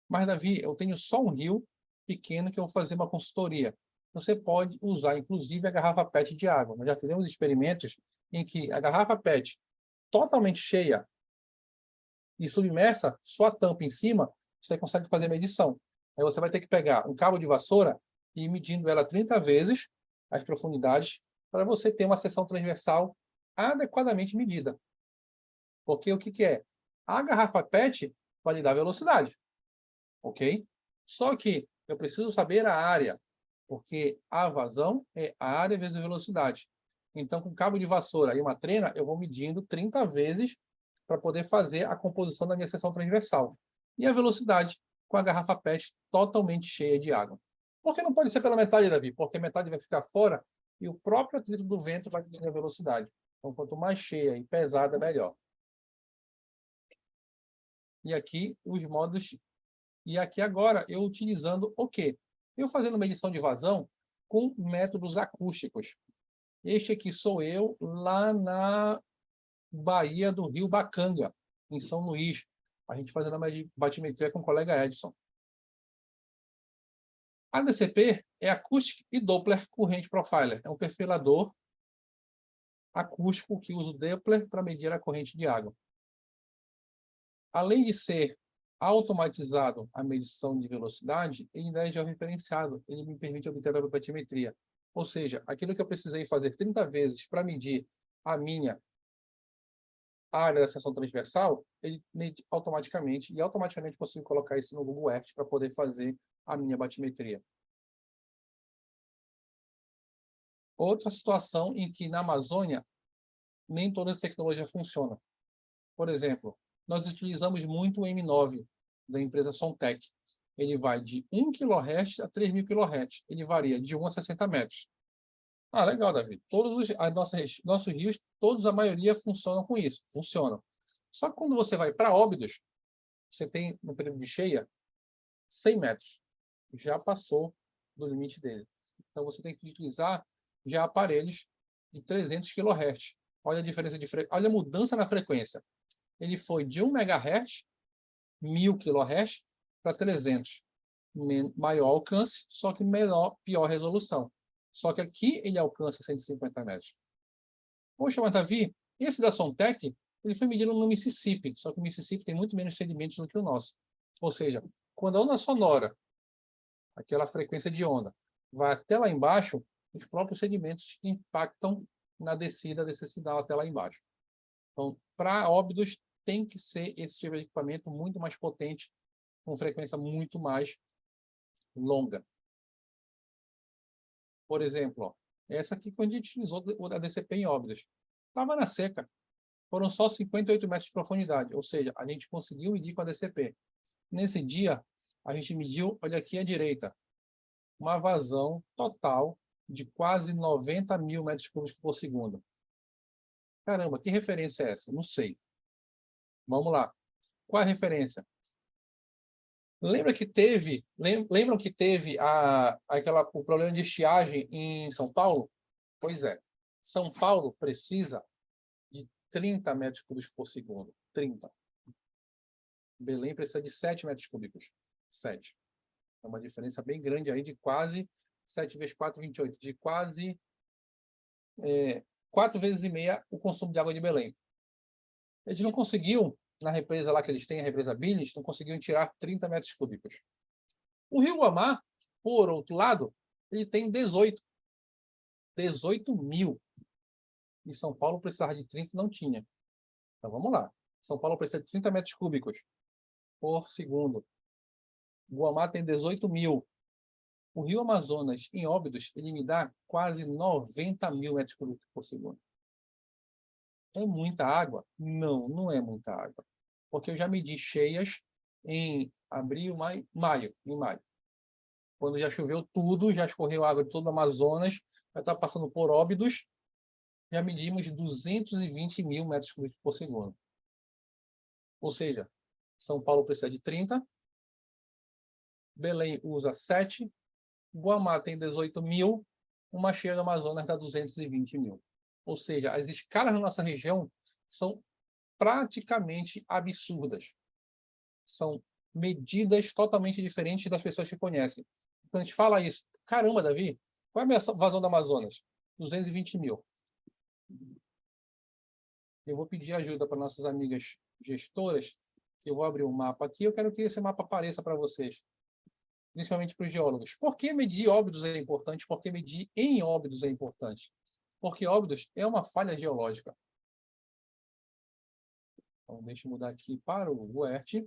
Mas, Davi, eu tenho só um rio pequeno que eu vou fazer uma consultoria. Você pode usar, inclusive, a garrafa PET de água. Nós já fizemos experimentos em que a garrafa PET totalmente cheia e submersa, só a tampa em cima, você consegue fazer medição. Aí você vai ter que pegar um cabo de vassoura e ir medindo ela 30 vezes, as profundidades, para você ter uma seção transversal adequadamente medida. Porque o que, que é? A garrafa PET vai lhe dar velocidade, ok? Só que eu preciso saber a área, porque a vazão é a área vezes a velocidade. Então, com cabo de vassoura e uma trena, eu vou medindo 30 vezes para poder fazer a composição da minha seção transversal. E a velocidade com a garrafa PET totalmente cheia de água. Por que não pode ser pela metade, Davi? Porque a metade vai ficar fora e o próprio atrito do vento vai diminuir a velocidade. Então, quanto mais cheia e pesada, melhor. E aqui os modos. E aqui agora eu utilizando o quê? Eu fazendo medição de vazão com métodos acústicos. Este aqui sou eu lá na Baía do Rio Bacanga, em São Luís. A gente fazendo a batimetria com o colega Edson. A DCP é Acoustic e Doppler Current Profiler. É um perfilador acústico que usa o Doppler para medir a corrente de água. Além de ser automatizado a medição de velocidade, ele ainda é georreferenciado. Ele me permite obter a batimetria. Ou seja, aquilo que eu precisei fazer 30 vezes para medir a minha área da seção transversal, ele mede automaticamente, e automaticamente consigo colocar isso no Google Earth para poder fazer a minha batimetria. Outra situação em que na Amazônia nem toda a tecnologia funciona. Por exemplo, nós utilizamos muito o M9 da empresa Sontec. Ele vai de 1 kHz a 3.000 kHz. Ele varia de 1 a 60 metros. Ah, legal, Davi. Todos nossos rios, todos, a maioria, funcionam com isso. Funcionam. Só que quando você vai para Óbidos, você tem, no período de cheia, 100 metros. Já passou do limite dele. Então, você tem que utilizar já aparelhos de 300 kHz. Olha a diferença de olha a mudança na frequência. Ele foi de 1 MHz, 1.000 kHz, para 300. Maior alcance, só que pior resolução. Só que aqui ele alcança 150 metros. Poxa, mas Davi, esse da Sontec Ele foi medido no Mississippi, só que o Mississippi tem muito menos sedimentos do que o nosso. Ou seja, quando a onda sonora, aquela frequência de onda, vai até lá embaixo, os próprios sedimentos impactam na descida desse sinal até lá embaixo. Então, para óbidos, tem que ser esse tipo de equipamento muito mais potente, com frequência muito mais longa. Por exemplo, ó, essa aqui, quando a gente utilizou a DCP em óbidos, estava na seca. Foram só 58 metros de profundidade, ou seja, a gente conseguiu medir com a DCP. Nesse dia, a gente mediu, olha aqui à direita, uma vazão total de quase 90 mil metros cúbicos por segundo. Caramba, que referência é essa? Não sei. Vamos lá. Qual é a referência? Lembram que teve o problema de estiagem em São Paulo? Pois é. São Paulo precisa de 30 metros cúbicos por segundo. 30. Belém precisa de 7 metros cúbicos. 7. É uma diferença bem grande aí de quase 7 vezes 4, 28. De quase 4 vezes e meia o consumo de água de Belém. Eles não conseguiam, na represa lá que eles têm, a represa Billings, não conseguiam tirar 30 metros cúbicos. O Rio Guamá, por outro lado, ele tem 18. 18 mil. E São Paulo precisava de 30 e não tinha. Então vamos lá. São Paulo precisa de 30 metros cúbicos por segundo. Guamá tem 18 mil. O Rio Amazonas, em Óbidos, ele me dá quase 90 mil metros cúbicos por segundo. É muita água? Não, não é muita água. Porque eu já medi cheias em abril, maio, em maio. Quando já choveu tudo, já escorreu água de todo o Amazonas, já está passando por Óbidos, já medimos 220 mil metros cúbicos por segundo. Ou seja, São Paulo precisa de 30, Belém usa 7, Guamá tem 18 mil, uma cheia do Amazonas dá 220 mil. Ou seja, as escalas na nossa região são praticamente absurdas. São medidas totalmente diferentes das pessoas que conhecem. Quando a gente fala isso, caramba, Davi, qual é a minha vazão do Amazonas? 220 mil. Eu vou pedir ajuda para nossas amigas gestoras, que eu vou abrir um mapa aqui. Eu quero que esse mapa apareça para vocês, principalmente para os geólogos. Por que medir óbidos é importante? Por que medir em óbidos é importante? Porque óbidos é uma falha geológica. Então, deixa eu mudar aqui para o WERT.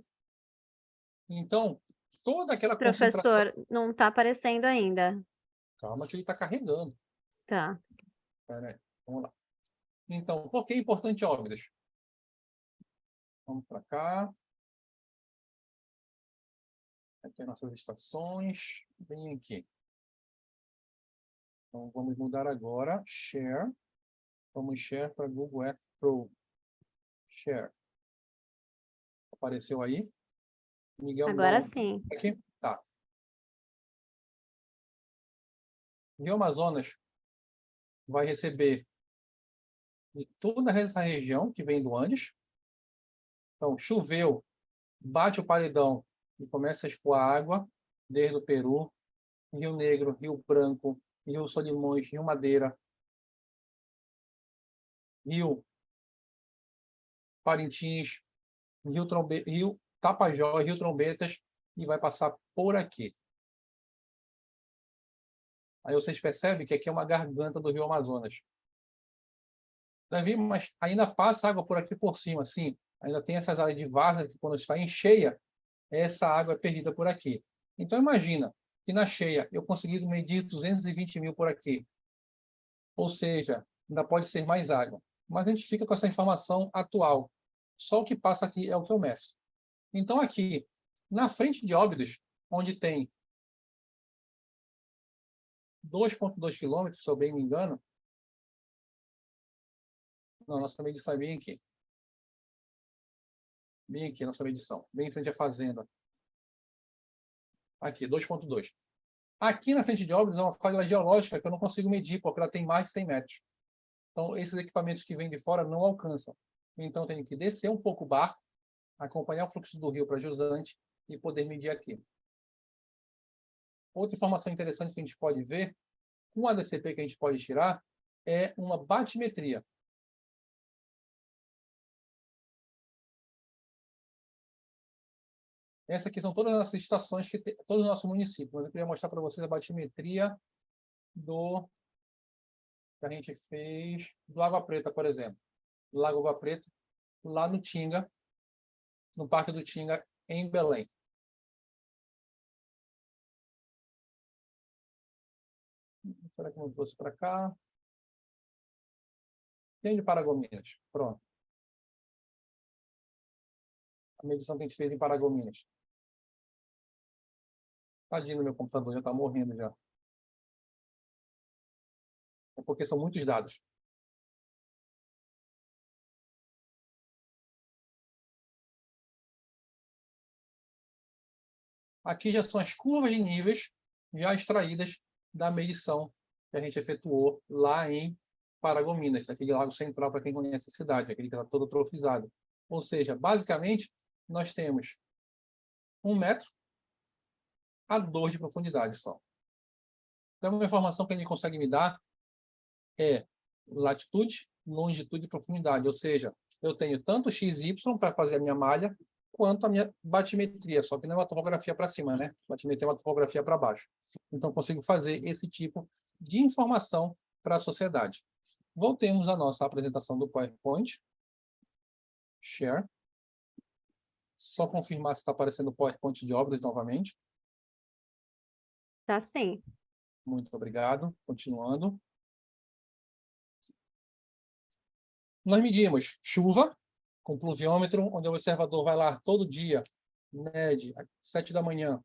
Então, toda aquela concentração... Professor, não está aparecendo ainda. Calma que ele está carregando. Tá. Espera aí, vamos lá. Então, por que é importante óbidos? Vamos para cá. Aqui as nossas estações. Bem aqui. Então, vamos mudar agora. Share. Vamos share para Google Earth Pro. Share. Apareceu aí? Miguel me dá Agora um sim. aqui. Tá. Rio Amazonas vai receber de toda essa região que vem do Andes. Então, choveu, bate o paredão e começa a escoar água desde o Peru, Rio Negro, Rio Branco, Rio Solimões, Rio Madeira, Rio Parintins, Rio Tapajós, Rio Trombetas, e vai passar por aqui. Aí vocês percebem que aqui é uma garganta do Rio Amazonas. Davi, mas ainda passa água por aqui por cima, assim. Ainda tem essas áreas de várzea que quando está em cheia, essa água é perdida por aqui. Então imagina que na cheia eu consegui medir 220 mil por aqui. Ou seja, ainda pode ser mais água. Mas a gente fica com essa informação atual. Só o que passa aqui é o que eu meço. Então aqui, na frente de Óbidos, onde tem 2,2 quilômetros, se eu bem me engano, não, nossa medição é bem aqui. Bem aqui, nossa medição. Bem em frente à fazenda. Aqui, 2,2. Aqui na frente de Óbidos é uma falha geológica que eu não consigo medir, porque ela tem mais de 100 metros. Então, esses equipamentos que vêm de fora não alcançam. Então, eu tenho que descer um pouco o barco, acompanhar o fluxo do rio para Jusante e poder medir aqui. Outra informação interessante que a gente pode ver, com a DCP que a gente pode tirar, é uma batimetria. Essas aqui são todas as nossas estações, todos os nossos municípios. Mas eu queria mostrar para vocês a batimetria que a gente fez do Água Preta, por exemplo. Lago Água Preta, lá no Tinga, no Parque do Tinga, em Belém. Será que eu não trouxe para cá? Tem de Paragominas. Pronto. A medição que a gente fez em Paragominas. Tadinho, meu computador já está morrendo já. É porque são muitos dados. Aqui já são as curvas de níveis já extraídas da medição que a gente efetuou lá em Paragominas, aquele lago central, para quem conhece a cidade, aquele que está todo trofizado. Ou seja, basicamente, nós temos 1 metro a 2 de profundidade só. Então, uma informação que ele consegue me dar é latitude, longitude e profundidade. Ou seja, eu tenho tanto XY para fazer a minha malha, quanto a minha batimetria, só que não é uma topografia para cima, né? Batimetria é uma topografia para baixo. Então, consigo fazer esse tipo de informação para a sociedade. Voltemos à nossa apresentação do PowerPoint. Share. Só confirmar se está aparecendo o PowerPoint de obras novamente. Tá sim. Muito obrigado. Continuando. Nós medimos chuva, com pluviômetro, onde o observador vai lá todo dia, mede às 7 da manhã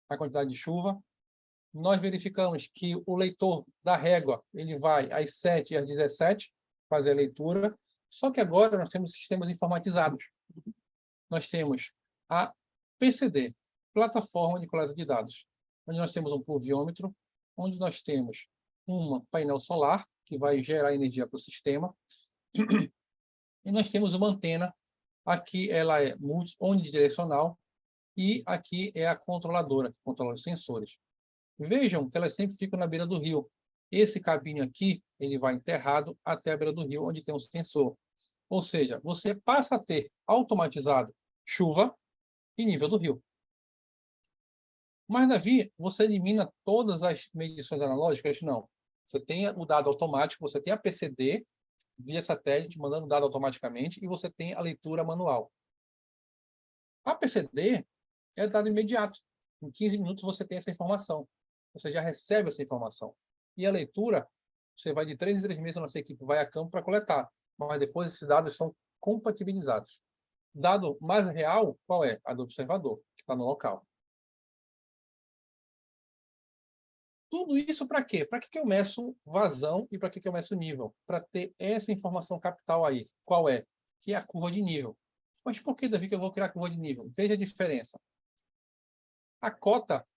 a quantidade de chuva. Nós verificamos que o leitor da régua ele vai às 7 e às 17 fazer a leitura, só que agora nós temos sistemas informatizados. Nós temos a PCD, Plataforma de Coleta de Dados, onde nós temos um pluviômetro, onde nós temos um painel solar, que vai gerar energia para o sistema, e nós temos uma antena, aqui ela é unidirecional, e aqui é a controladora, que controla os sensores. Vejam que elas sempre ficam na beira do rio. Esse cabinho aqui, ele vai enterrado até a beira do rio, onde tem um sensor. Ou seja, você passa a ter automatizado chuva e nível do rio. Mas, Davi, você elimina todas as medições analógicas? Não. Você tem o dado automático, você tem a PCD via satélite, mandando dado automaticamente, e você tem a leitura manual. A PCD é dado imediato. Em 15 minutos você tem essa informação. Você já recebe essa informação. E a leitura, você vai de 3 em 3 meses, a nossa equipe vai a campo para coletar. Mas depois esses dados são compatibilizados. Dado mais real, qual é? A do observador, que está no local. Tudo isso para quê? Para que eu meço vazão e para que eu meço nível? Para ter essa informação capital aí. Qual é? Que é a curva de nível. Mas por que, Davi, que eu vou criar a curva de nível? Veja a diferença. A cota,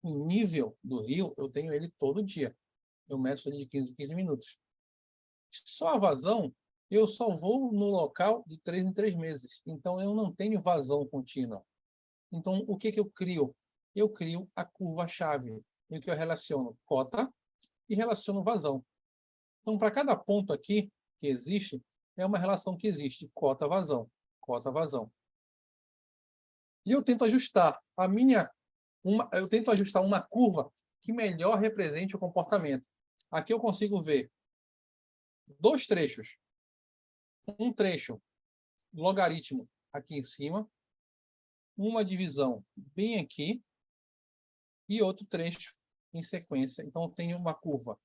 o nível do rio, eu tenho ele todo dia. Eu meço ele de 15 em 15 minutos. Só a vazão, eu só vou no local de 3 em 3 meses. Então, eu não tenho vazão contínua. Então, o que eu crio? Eu crio a curva-chave, em que eu relaciono cota e relaciono vazão. Então, para cada ponto aqui que existe, é uma relação que existe, cota-vazão, cota-vazão. E eu tento ajustar eu tento ajustar uma curva que melhor represente o comportamento. Aqui eu consigo ver 2 trechos. Um trecho logaritmo aqui em cima, uma divisão bem aqui e outro trecho em sequência. Então, eu tenho uma curva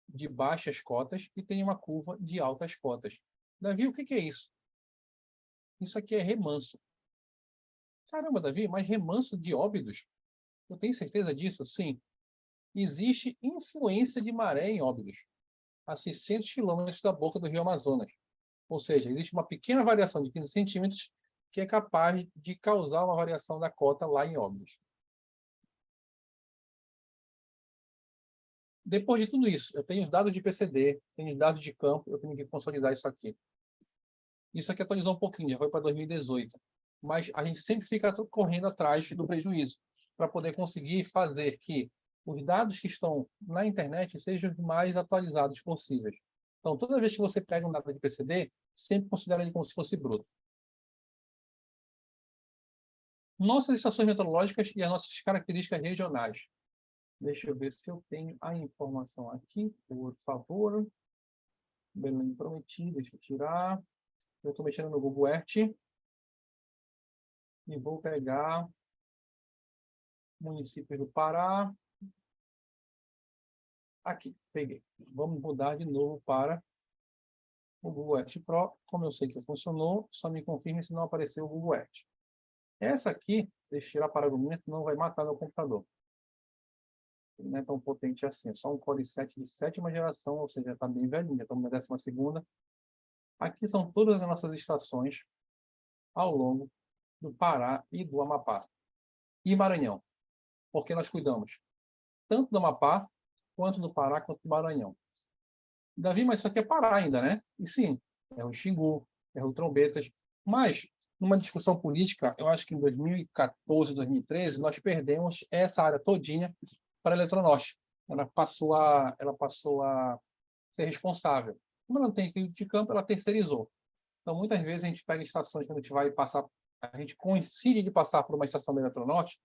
de baixas cotas e tenho uma curva de altas cotas. Davi, o que é isso? Isso aqui é remanso. Caramba, Davi, mas remanso de Óbidos? Eu tenho certeza disso? Sim. Existe influência de maré em Óbidos, a 600 quilômetros da boca do Rio Amazonas. Ou seja, existe uma pequena variação de 15 centímetros que é capaz de causar uma variação da cota lá em Óbidos. Depois de tudo isso, eu tenho dados de PCD, tenho dados de campo, eu tenho que consolidar isso aqui. Isso aqui atualizou um pouquinho, já foi para 2018. Mas a gente sempre fica correndo atrás do prejuízo, para poder conseguir fazer que os dados que estão na internet sejam os mais atualizados possíveis. Então, toda vez que você pega um dado de PCD, sempre considere ele como se fosse bruto. Nossas estações meteorológicas e as nossas características regionais. Deixa eu ver se eu tenho a informação aqui, por favor. Belém prometi, deixa eu tirar. Eu estou mexendo no Google Earth e vou pegar município do Pará. Aqui, peguei. Vamos mudar de novo para o Google Earth Pro. Como eu sei que funcionou, só me confirme se não apareceu o Google Earth. Essa aqui, deixa eu tirar para argumento, não vai matar meu computador. Ele não é tão potente assim, é só um Core i7 de 7ª geração, ou seja, está bem velhinho, estamos na 12ª. Aqui são todas as nossas estações ao longo do Pará e do Amapá. E Maranhão, porque nós cuidamos tanto do Amapá, quanto do Pará, quanto do Maranhão. Davi, mas isso aqui é Pará ainda, né? E sim, é o Xingu, é o Trombetas. Mas, numa discussão política, eu acho que em 2014, 2013, nós perdemos essa área todinha para a Eletronorte. Ela passou a ser responsável. Como ela não tem equipe de campo, ela terceirizou. Então, muitas vezes, a gente pega estações, quando a gente vai passar, a gente coincide de passar por uma estação da Eletronorte,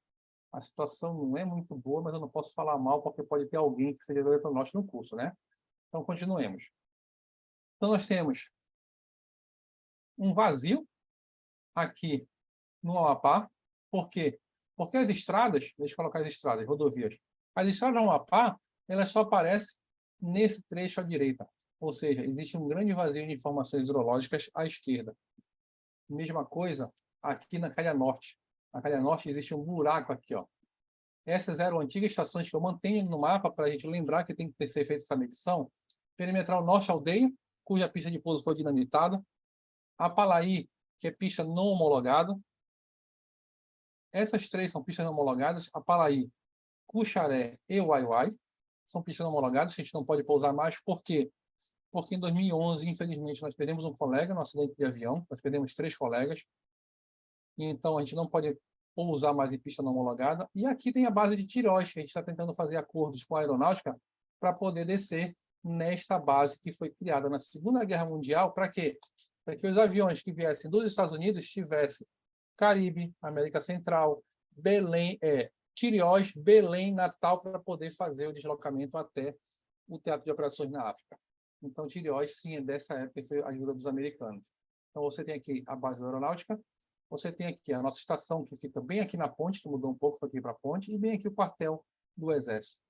a situação não é muito boa, mas eu não posso falar mal, porque pode ter alguém que seja da Eletronorte no curso, né? Então, continuemos. Então, nós temos um vazio aqui no Amapá. Por quê? Porque as estradas, deixa eu colocar as estradas, rodovias. As estradas do Amapá, elas só aparecem nesse trecho à direita. Ou seja, existe um grande vazio de informações hidrológicas à esquerda. Mesma coisa aqui na Calha Norte. Na Calha Norte existe um buraco aqui, ó. Essas eram antigas estações que eu mantenho no mapa para a gente lembrar que tem que ser feita essa medição. Perimetral Norte Aldeia, cuja pista de pouso foi dinamitada. Apalaí, que é pista não homologada. Essas três são pistas não homologadas. Apalaí, Cuxaré e Uai-Uai são pistas não homologadas, que a gente não pode pousar mais. Por quê? Porque em 2011, infelizmente, nós perdemos um colega no acidente de avião. Nós perdemos 3 colegas. E então, a gente não pode pousar mais em pista não homologada. E aqui tem a base de Tirós, que a gente está tentando fazer acordos com a aeronáutica para poder descer nesta base que foi criada na Segunda Guerra Mundial. Para quê? Para que os aviões que viessem dos Estados Unidos tivessem Caribe, América Central, Belém, Tirós, Belém, Natal, para poder fazer o deslocamento até o Teatro de Operações na África. Então, Tirós, sim, é dessa época que foi a ajuda dos americanos. Então, você tem aqui a base da aeronáutica, você tem aqui a nossa estação, que fica bem aqui na ponte, que mudou um pouco, foi aqui para a ponte, e bem aqui o quartel do Exército.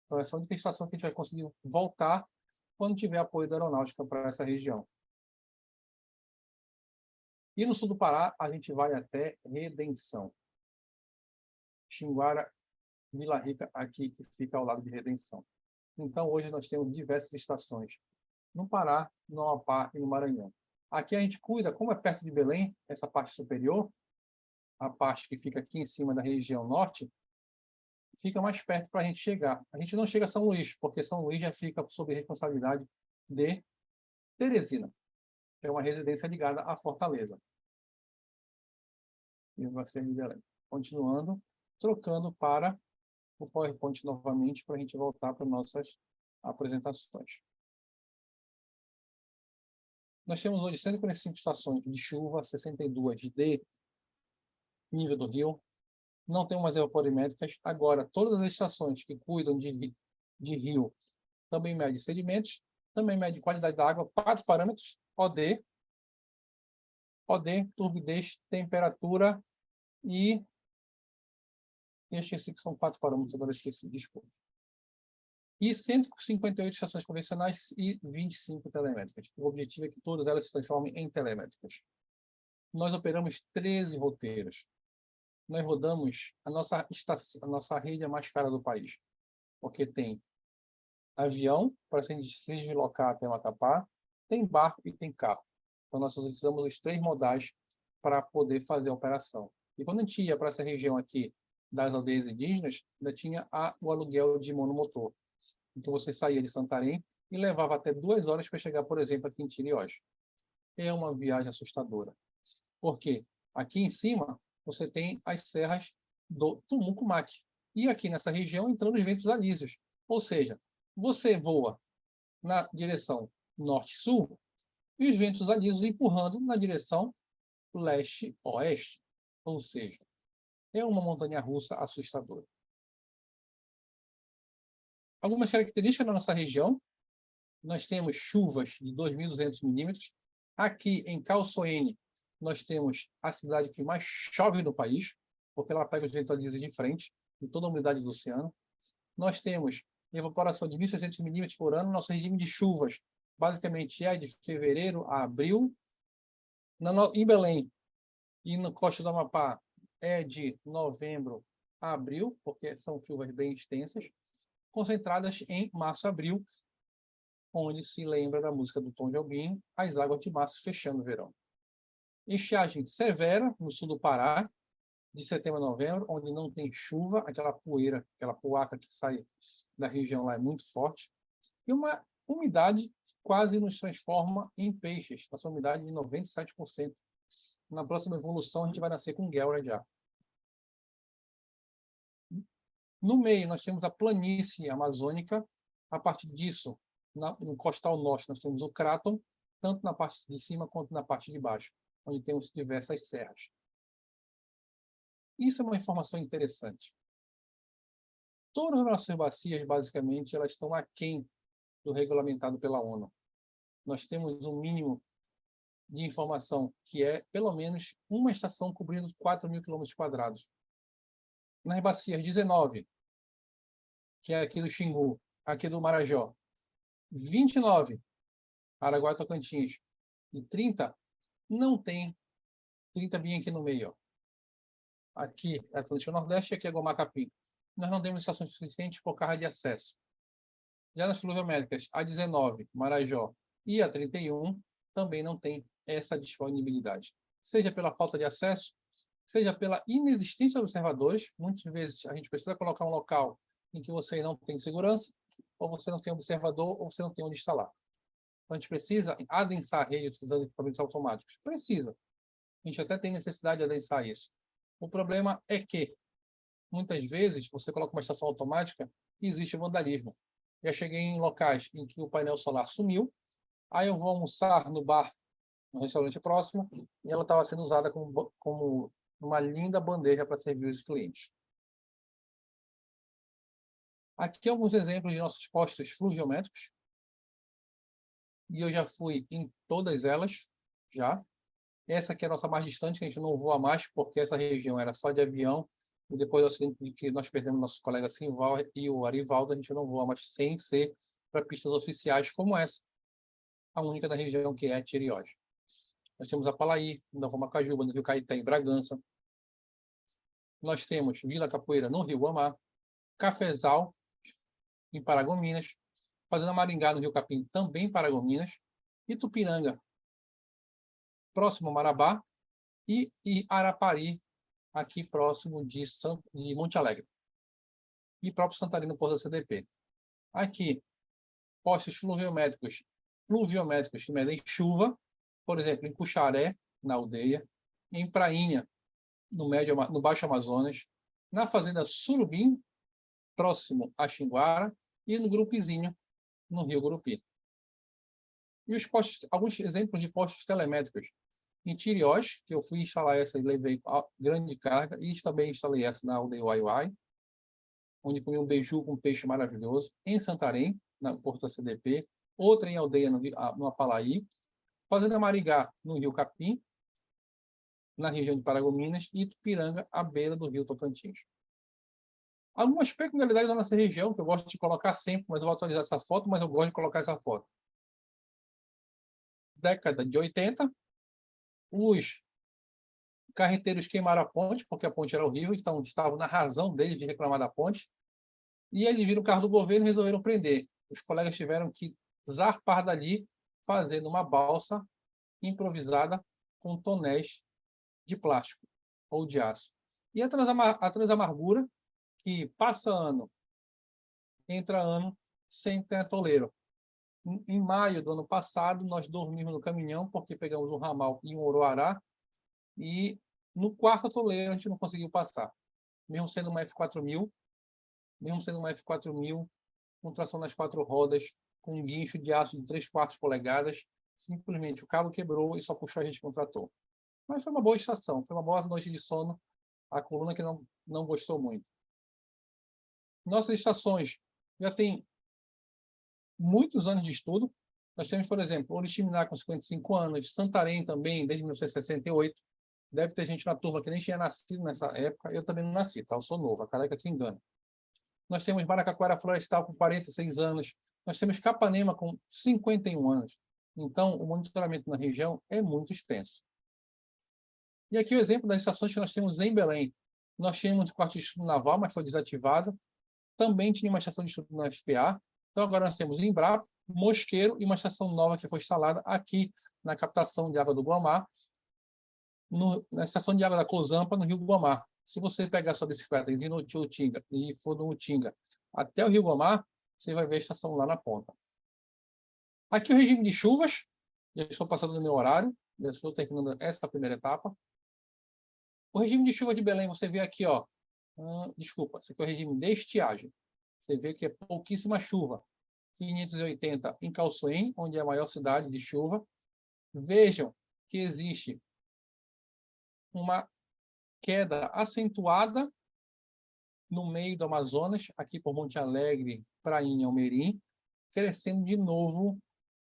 Então, essa é a única estação que a gente vai conseguir voltar quando tiver apoio da aeronáutica para essa região. E no sul do Pará, a gente vai até Redenção. Xinguara, Vila Rica, aqui, que fica ao lado de Redenção. Então, hoje nós temos diversas estações no Pará, no Amapá e no Maranhão. Aqui a gente cuida, como é perto de Belém, essa parte superior, a parte que fica aqui em cima da região norte, fica mais perto para a gente chegar. A gente não chega a São Luís, porque São Luís já fica sob responsabilidade de Teresina, que é uma residência ligada à Fortaleza. E vai ser em Belém. Continuando, trocando para o PowerPoint novamente, para a gente voltar para nossas apresentações. Nós temos hoje 145 estações de chuva, 62 de nível do rio. Não tem umas evaporimétricas. Agora, todas as estações que cuidam de rio também medem sedimentos, também medem qualidade da água, 4 parâmetros: OD, turbidez, temperatura e... Eu esqueci que são 4 parâmetros, agora eu esqueci, desculpa. E 158 estações convencionais e 25 telemétricas. O objetivo é que todas elas se transformem em telemétricas. Nós operamos 13 roteiros. Nós rodamos a nossa rede mais cara do país, porque tem avião para se deslocar até Macapá, tem barco e tem carro. Então, nós utilizamos os 3 modais para poder fazer a operação. E quando a gente ia para essa região aqui das aldeias indígenas, ainda tinha o aluguel de monomotor. Então, você saía de Santarém e levava até 2 horas para chegar, por exemplo, aqui em Tiriós. É uma viagem assustadora. Por quê? Aqui em cima, você tem as serras do Tumucumaque. E aqui nessa região, entrando os ventos alísios. Ou seja, você voa na direção norte-sul e os ventos alísios empurrando na direção leste-oeste. Ou seja, É uma montanha-russa assustadora. Algumas características da nossa região: nós temos chuvas de 2.200 milímetros. Aqui em Calçoene, nós temos a cidade que mais chove no país, porque ela pega os ventos de frente de toda a umidade do oceano. Nós temos evaporação de 1.600 milímetros por ano. Nosso regime de chuvas, basicamente, é de fevereiro a abril. Em Belém e no Costa do Amapá, é de novembro a abril, porque são chuvas bem extensas, concentradas em março a abril, onde se lembra da música do Tom Jobim, As Águas de Março Fechando o Verão. Estiagem severa no sul do Pará, de setembro a novembro, onde não tem chuva, aquela poeira, aquela poaca que sai da região lá é muito forte, e uma umidade que quase nos transforma em peixes, essa umidade de 97%. Na próxima evolução, a gente vai nascer com guelra já. No meio, nós temos a planície amazônica. A partir disso, no costal norte, nós temos o Craton, tanto na parte de cima quanto na parte de baixo, onde temos diversas serras. Isso é uma informação interessante. Todas as nossas bacias, basicamente, elas estão aquém do regulamentado pela ONU. Nós temos um mínimo de informação, que é, pelo menos, uma estação cobrindo 4.000 km². Nas bacias 19, que é aqui do Xingu, aqui do Marajó, 29, Araguá e Tocantins, e 30, não tem 30 bem aqui no meio. Ó. Aqui é Atlântico Nordeste e aqui é Gomacapim. Nós não temos estações suficientes por causa de acesso. Já nas fluviométricas, a 19, Marajó, e a 31, também não tem essa disponibilidade. Seja pela falta de acesso, seja pela inexistência de observadores. Muitas vezes a gente precisa colocar um local em que você não tem segurança, ou você não tem observador, ou você não tem onde instalar. Então, a gente precisa adensar a rede utilizando equipamentos automáticos. Precisa. A gente até tem necessidade de adensar isso. O problema é que, muitas vezes, você coloca uma estação automática e existe vandalismo. Já cheguei em locais em que o painel solar sumiu, aí eu vou almoçar no bar, no restaurante próximo, e ela estava sendo usada como uma linda bandeja para servir os clientes. Aqui alguns exemplos de nossos postos fluviométricos. E eu já fui em todas elas, já. Essa aqui é a nossa mais distante, que a gente não voa mais, porque essa região era só de avião. E depois do acidente de que nós perdemos nossos colegas Simval e o Arivaldo, a gente não voa mais sem ser para pistas oficiais como essa, a única da região que é Tiriós. Nós temos a Palaí, Nova Macajuba, no Rio Caeté, em Bragança. Nós temos Vila Capoeira, no Rio Guamá. Cafezal, em Paragominas. Fazenda Maringá, no Rio Capim, também em Paragominas. Itupiranga, próximo ao Marabá. E Arapari, aqui próximo de Monte Alegre. E próprio Santarém, Porto da CDP. Aqui, postos pluviométricos que medem chuva, por exemplo, em Cuxaré, na aldeia, em Prainha, no Baixo Amazonas, na Fazenda Surubim, próximo a Xinguara, e no Grupizinho, no Rio Gurupi. E alguns exemplos de postos telemétricos. Em Tiriós, que eu fui instalar essa e levei grande carga, e também instalei essa na aldeia Uai-Uai, onde comi um beiju com peixe maravilhoso. Em Santarém, na Porto da CDP, outra em aldeia no Apalaí, Fazenda Marigá, no Rio Capim, na região de Paragominas, e Itupiranga, à beira do Rio Tocantins. Algumas peculiaridades da nossa região, que eu gosto de colocar sempre, mas eu vou atualizar essa foto, mas eu gosto de colocar essa foto. Década de 80, os carreteiros queimaram a ponte, porque a ponte era horrível, então estavam na razão deles de reclamar da ponte, e eles viram o carro do governo e resolveram prender. Os colegas tiveram que zarpar dali, fazendo uma balsa improvisada com tonéis de plástico ou de aço. E a Transamargura, que passa ano, entra ano, sempre tem atoleiro. Em maio do ano passado, nós dormimos no caminhão, porque pegamos um ramal em Oroará, e no quarto atoleiro a gente não conseguiu passar. Mesmo sendo uma F4000, com tração nas 4 rodas, com um guincho de aço de 3/4 polegadas, simplesmente o cabo quebrou e só puxou a gente com o trator. Mas foi uma boa estação, foi uma boa noite de sono a coluna que não gostou muito. Nossas estações já têm muitos anos de estudo. Nós temos, por exemplo, Oriximiná com 55 anos, Santarém também, desde 1968. Deve ter gente na turma que nem tinha nascido nessa época. Eu também não nasci, tá? Eu sou novo, a careca que engana. Nós temos Baracaquara Florestal com 46 anos. Nós temos Capanema com 51 anos. Então, o monitoramento na região é muito extenso. E aqui o exemplo das estações que nós temos em Belém. Nós tínhamos o quarto de estudo naval, mas foi desativado. Também tinha uma estação de estudo na SPA. Então, agora nós temos Embrapa, Mosqueiro e uma estação nova que foi instalada aqui na captação de água do Guamá, na estação de água da Cozampa, no Rio Guamá. Se você pegar sua bicicleta e vir no Utinga e for do Utinga até o Rio Guamá, você vai ver a estação lá na ponta. Aqui o regime de chuvas. Já estou passando no meu horário. Já estou terminando essa primeira etapa. O regime de chuva de Belém, você vê aqui, ó. Desculpa, esse aqui é o regime de estiagem. Você vê que é pouquíssima chuva. 580 em Calçoene, onde é a maior cidade de chuva. Vejam que existe uma queda acentuada no meio do Amazonas, aqui por Monte Alegre, Prainha, Almerim, crescendo de novo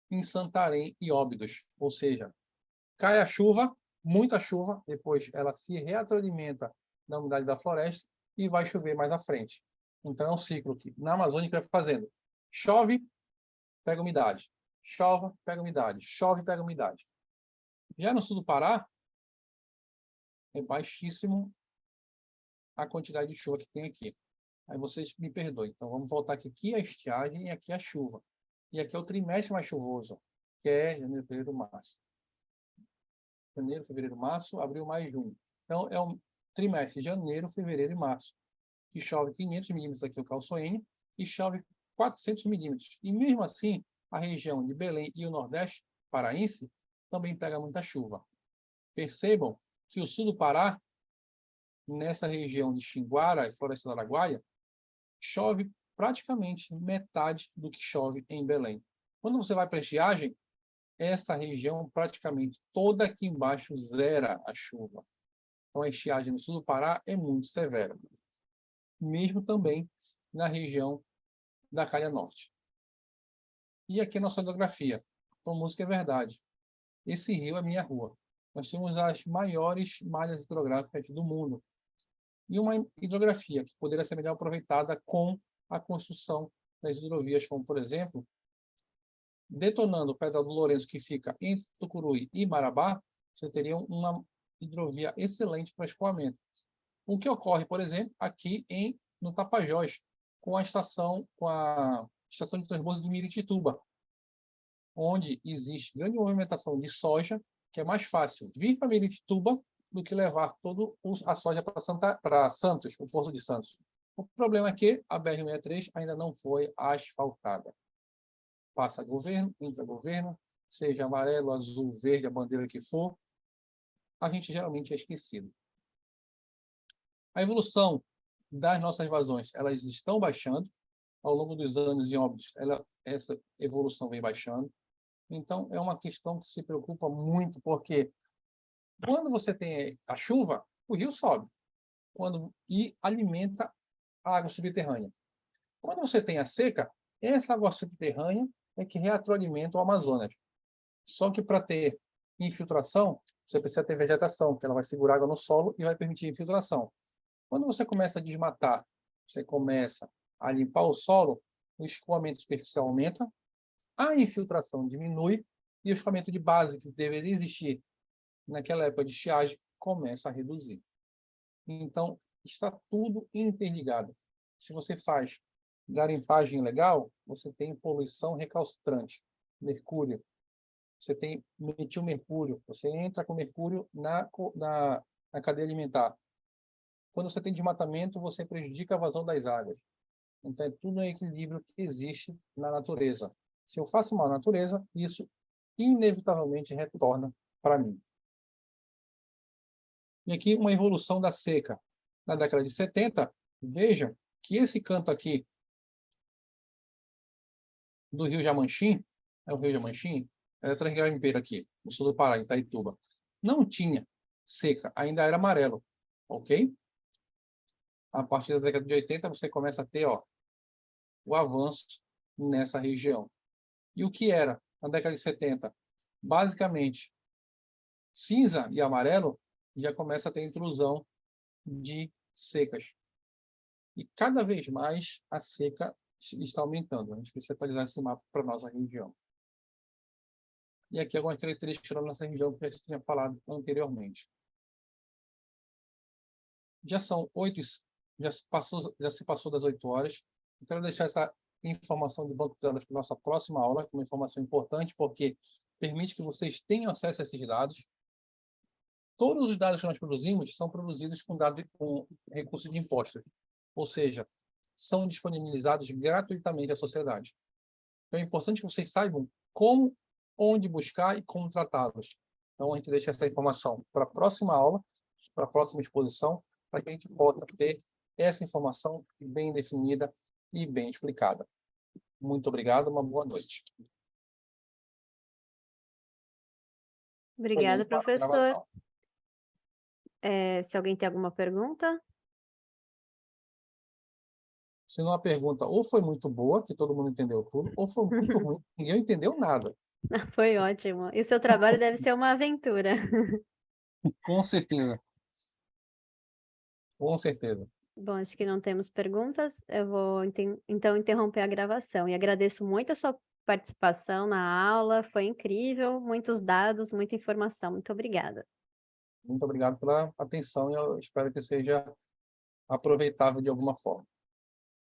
em Santarém e Óbidos. Ou seja, cai a chuva, muita chuva, depois ela se retroalimenta na umidade da floresta e vai chover mais à frente. Então é um ciclo que na Amazônia vai fazendo. Chove, pega umidade. Chove, pega umidade. Chove, pega umidade. Já no sul do Pará, é baixíssimo a quantidade de chuva que tem aqui. Aí vocês me perdoem. Então vamos voltar aqui. Aqui é a estiagem e aqui é a chuva. E aqui é o trimestre mais chuvoso, que é janeiro, fevereiro, março. Janeiro, fevereiro, março, abril, maio, junho. Então é um trimestre, janeiro, fevereiro e março, que chove 500 milímetros aqui o Calçoene e chove 400 milímetros. E mesmo assim, a região de Belém e o Nordeste paraense também pega muita chuva. Percebam que o sul do Pará, nessa região de Xinguara e Floresta do Araguaia, chove praticamente metade do que chove em Belém. Quando você vai para a estiagem, essa região praticamente toda aqui embaixo zera a chuva. Então a estiagem no sul do Pará é muito severa. Mesmo também na região da Calha Norte. E aqui a nossa hidrografia. Então, música é verdade. Esse rio é minha rua. Nós temos as maiores malhas hidrográficas do mundo. E uma hidrografia que poderia ser melhor aproveitada com a construção das hidrovias, como, por exemplo, detonando o Pedral do Lourenço, que fica entre Tucuruí e Marabá, você teria uma hidrovia excelente para escoamento. O que ocorre, por exemplo, aqui no Tapajós, com a estação de transbordo de Miritituba, onde existe grande movimentação de soja, que é mais fácil vir para Miritituba do que levar toda a soja para Santos, o Porto de Santos. O problema é que a BR-63 ainda não foi asfaltada. Passa governo, entra governo, seja amarelo, azul, verde, a bandeira que for, a gente geralmente é esquecido. A evolução das nossas vazões, elas estão baixando. Ao longo dos anos em Óbidos, essa evolução vem baixando. Então, é uma questão que se preocupa muito, porque quando você tem a chuva, o rio sobe e alimenta a água subterrânea. Quando você tem a seca, essa água subterrânea é que retroalimenta o Amazonas. Só que para ter infiltração, você precisa ter vegetação, que ela vai segurar água no solo e vai permitir infiltração. Quando você começa a desmatar, você começa a limpar o solo, o escoamento superficial aumenta, a infiltração diminui e o escoamento de base, que deveria existir naquela época de estiagem, começa a reduzir. Então, está tudo interligado. Se você faz garimpagem ilegal, você tem poluição recalcitrante, mercúrio. Você tem metilmercúrio, você entra com mercúrio na cadeia alimentar. Quando você tem desmatamento, você prejudica a vazão das águas. Então, é tudo um equilíbrio que existe na natureza. Se eu faço mal à natureza, isso inevitavelmente retorna para mim. E aqui uma evolução da seca. Na década de 70, vejam que esse canto aqui do Rio Jamanchim, é o Rio Jamanchim, é a Transgarimpeira aqui, no sul do Pará, em Itaituba, não tinha seca, ainda era amarelo, ok? a partir da década de 80, você começa a ter, ó, o avanço nessa região. E o que era na década de 70? Basicamente, cinza e amarelo já começa a ter intrusão de secas. E cada vez mais a seca está aumentando. A gente precisa atualizar esse mapa para a nossa região. E aqui algumas características da nossa região que a gente tinha falado anteriormente. Já são 8, já se passou das 8 horas. Eu quero deixar essa informação de banco de dados para a nossa próxima aula, que é uma informação importante, porque permite que vocês tenham acesso a esses dados. Todos os dados que nós produzimos são produzidos com recurso de impostos, ou seja, são disponibilizados gratuitamente à sociedade. Então é importante que vocês saibam como, onde buscar e como tratá-los. Então a gente deixa essa informação para a próxima aula, para a próxima exposição, para que a gente possa ter essa informação bem definida e bem explicada. Muito obrigado, uma boa noite. Obrigada, Para a professor. gravação. Se alguém tem alguma pergunta? Se não, a pergunta ou foi muito boa, que todo mundo entendeu tudo, ou foi muito ruim, ninguém entendeu nada. Foi ótimo. E o seu trabalho deve ser uma aventura. Com certeza. Com certeza. Bom, acho que não temos perguntas. Eu vou então interromper a gravação. E agradeço muito a sua participação na aula. Foi incrível, muitos dados, muita informação. Muito obrigada. Muito obrigado pela atenção e eu espero que seja aproveitável de alguma forma.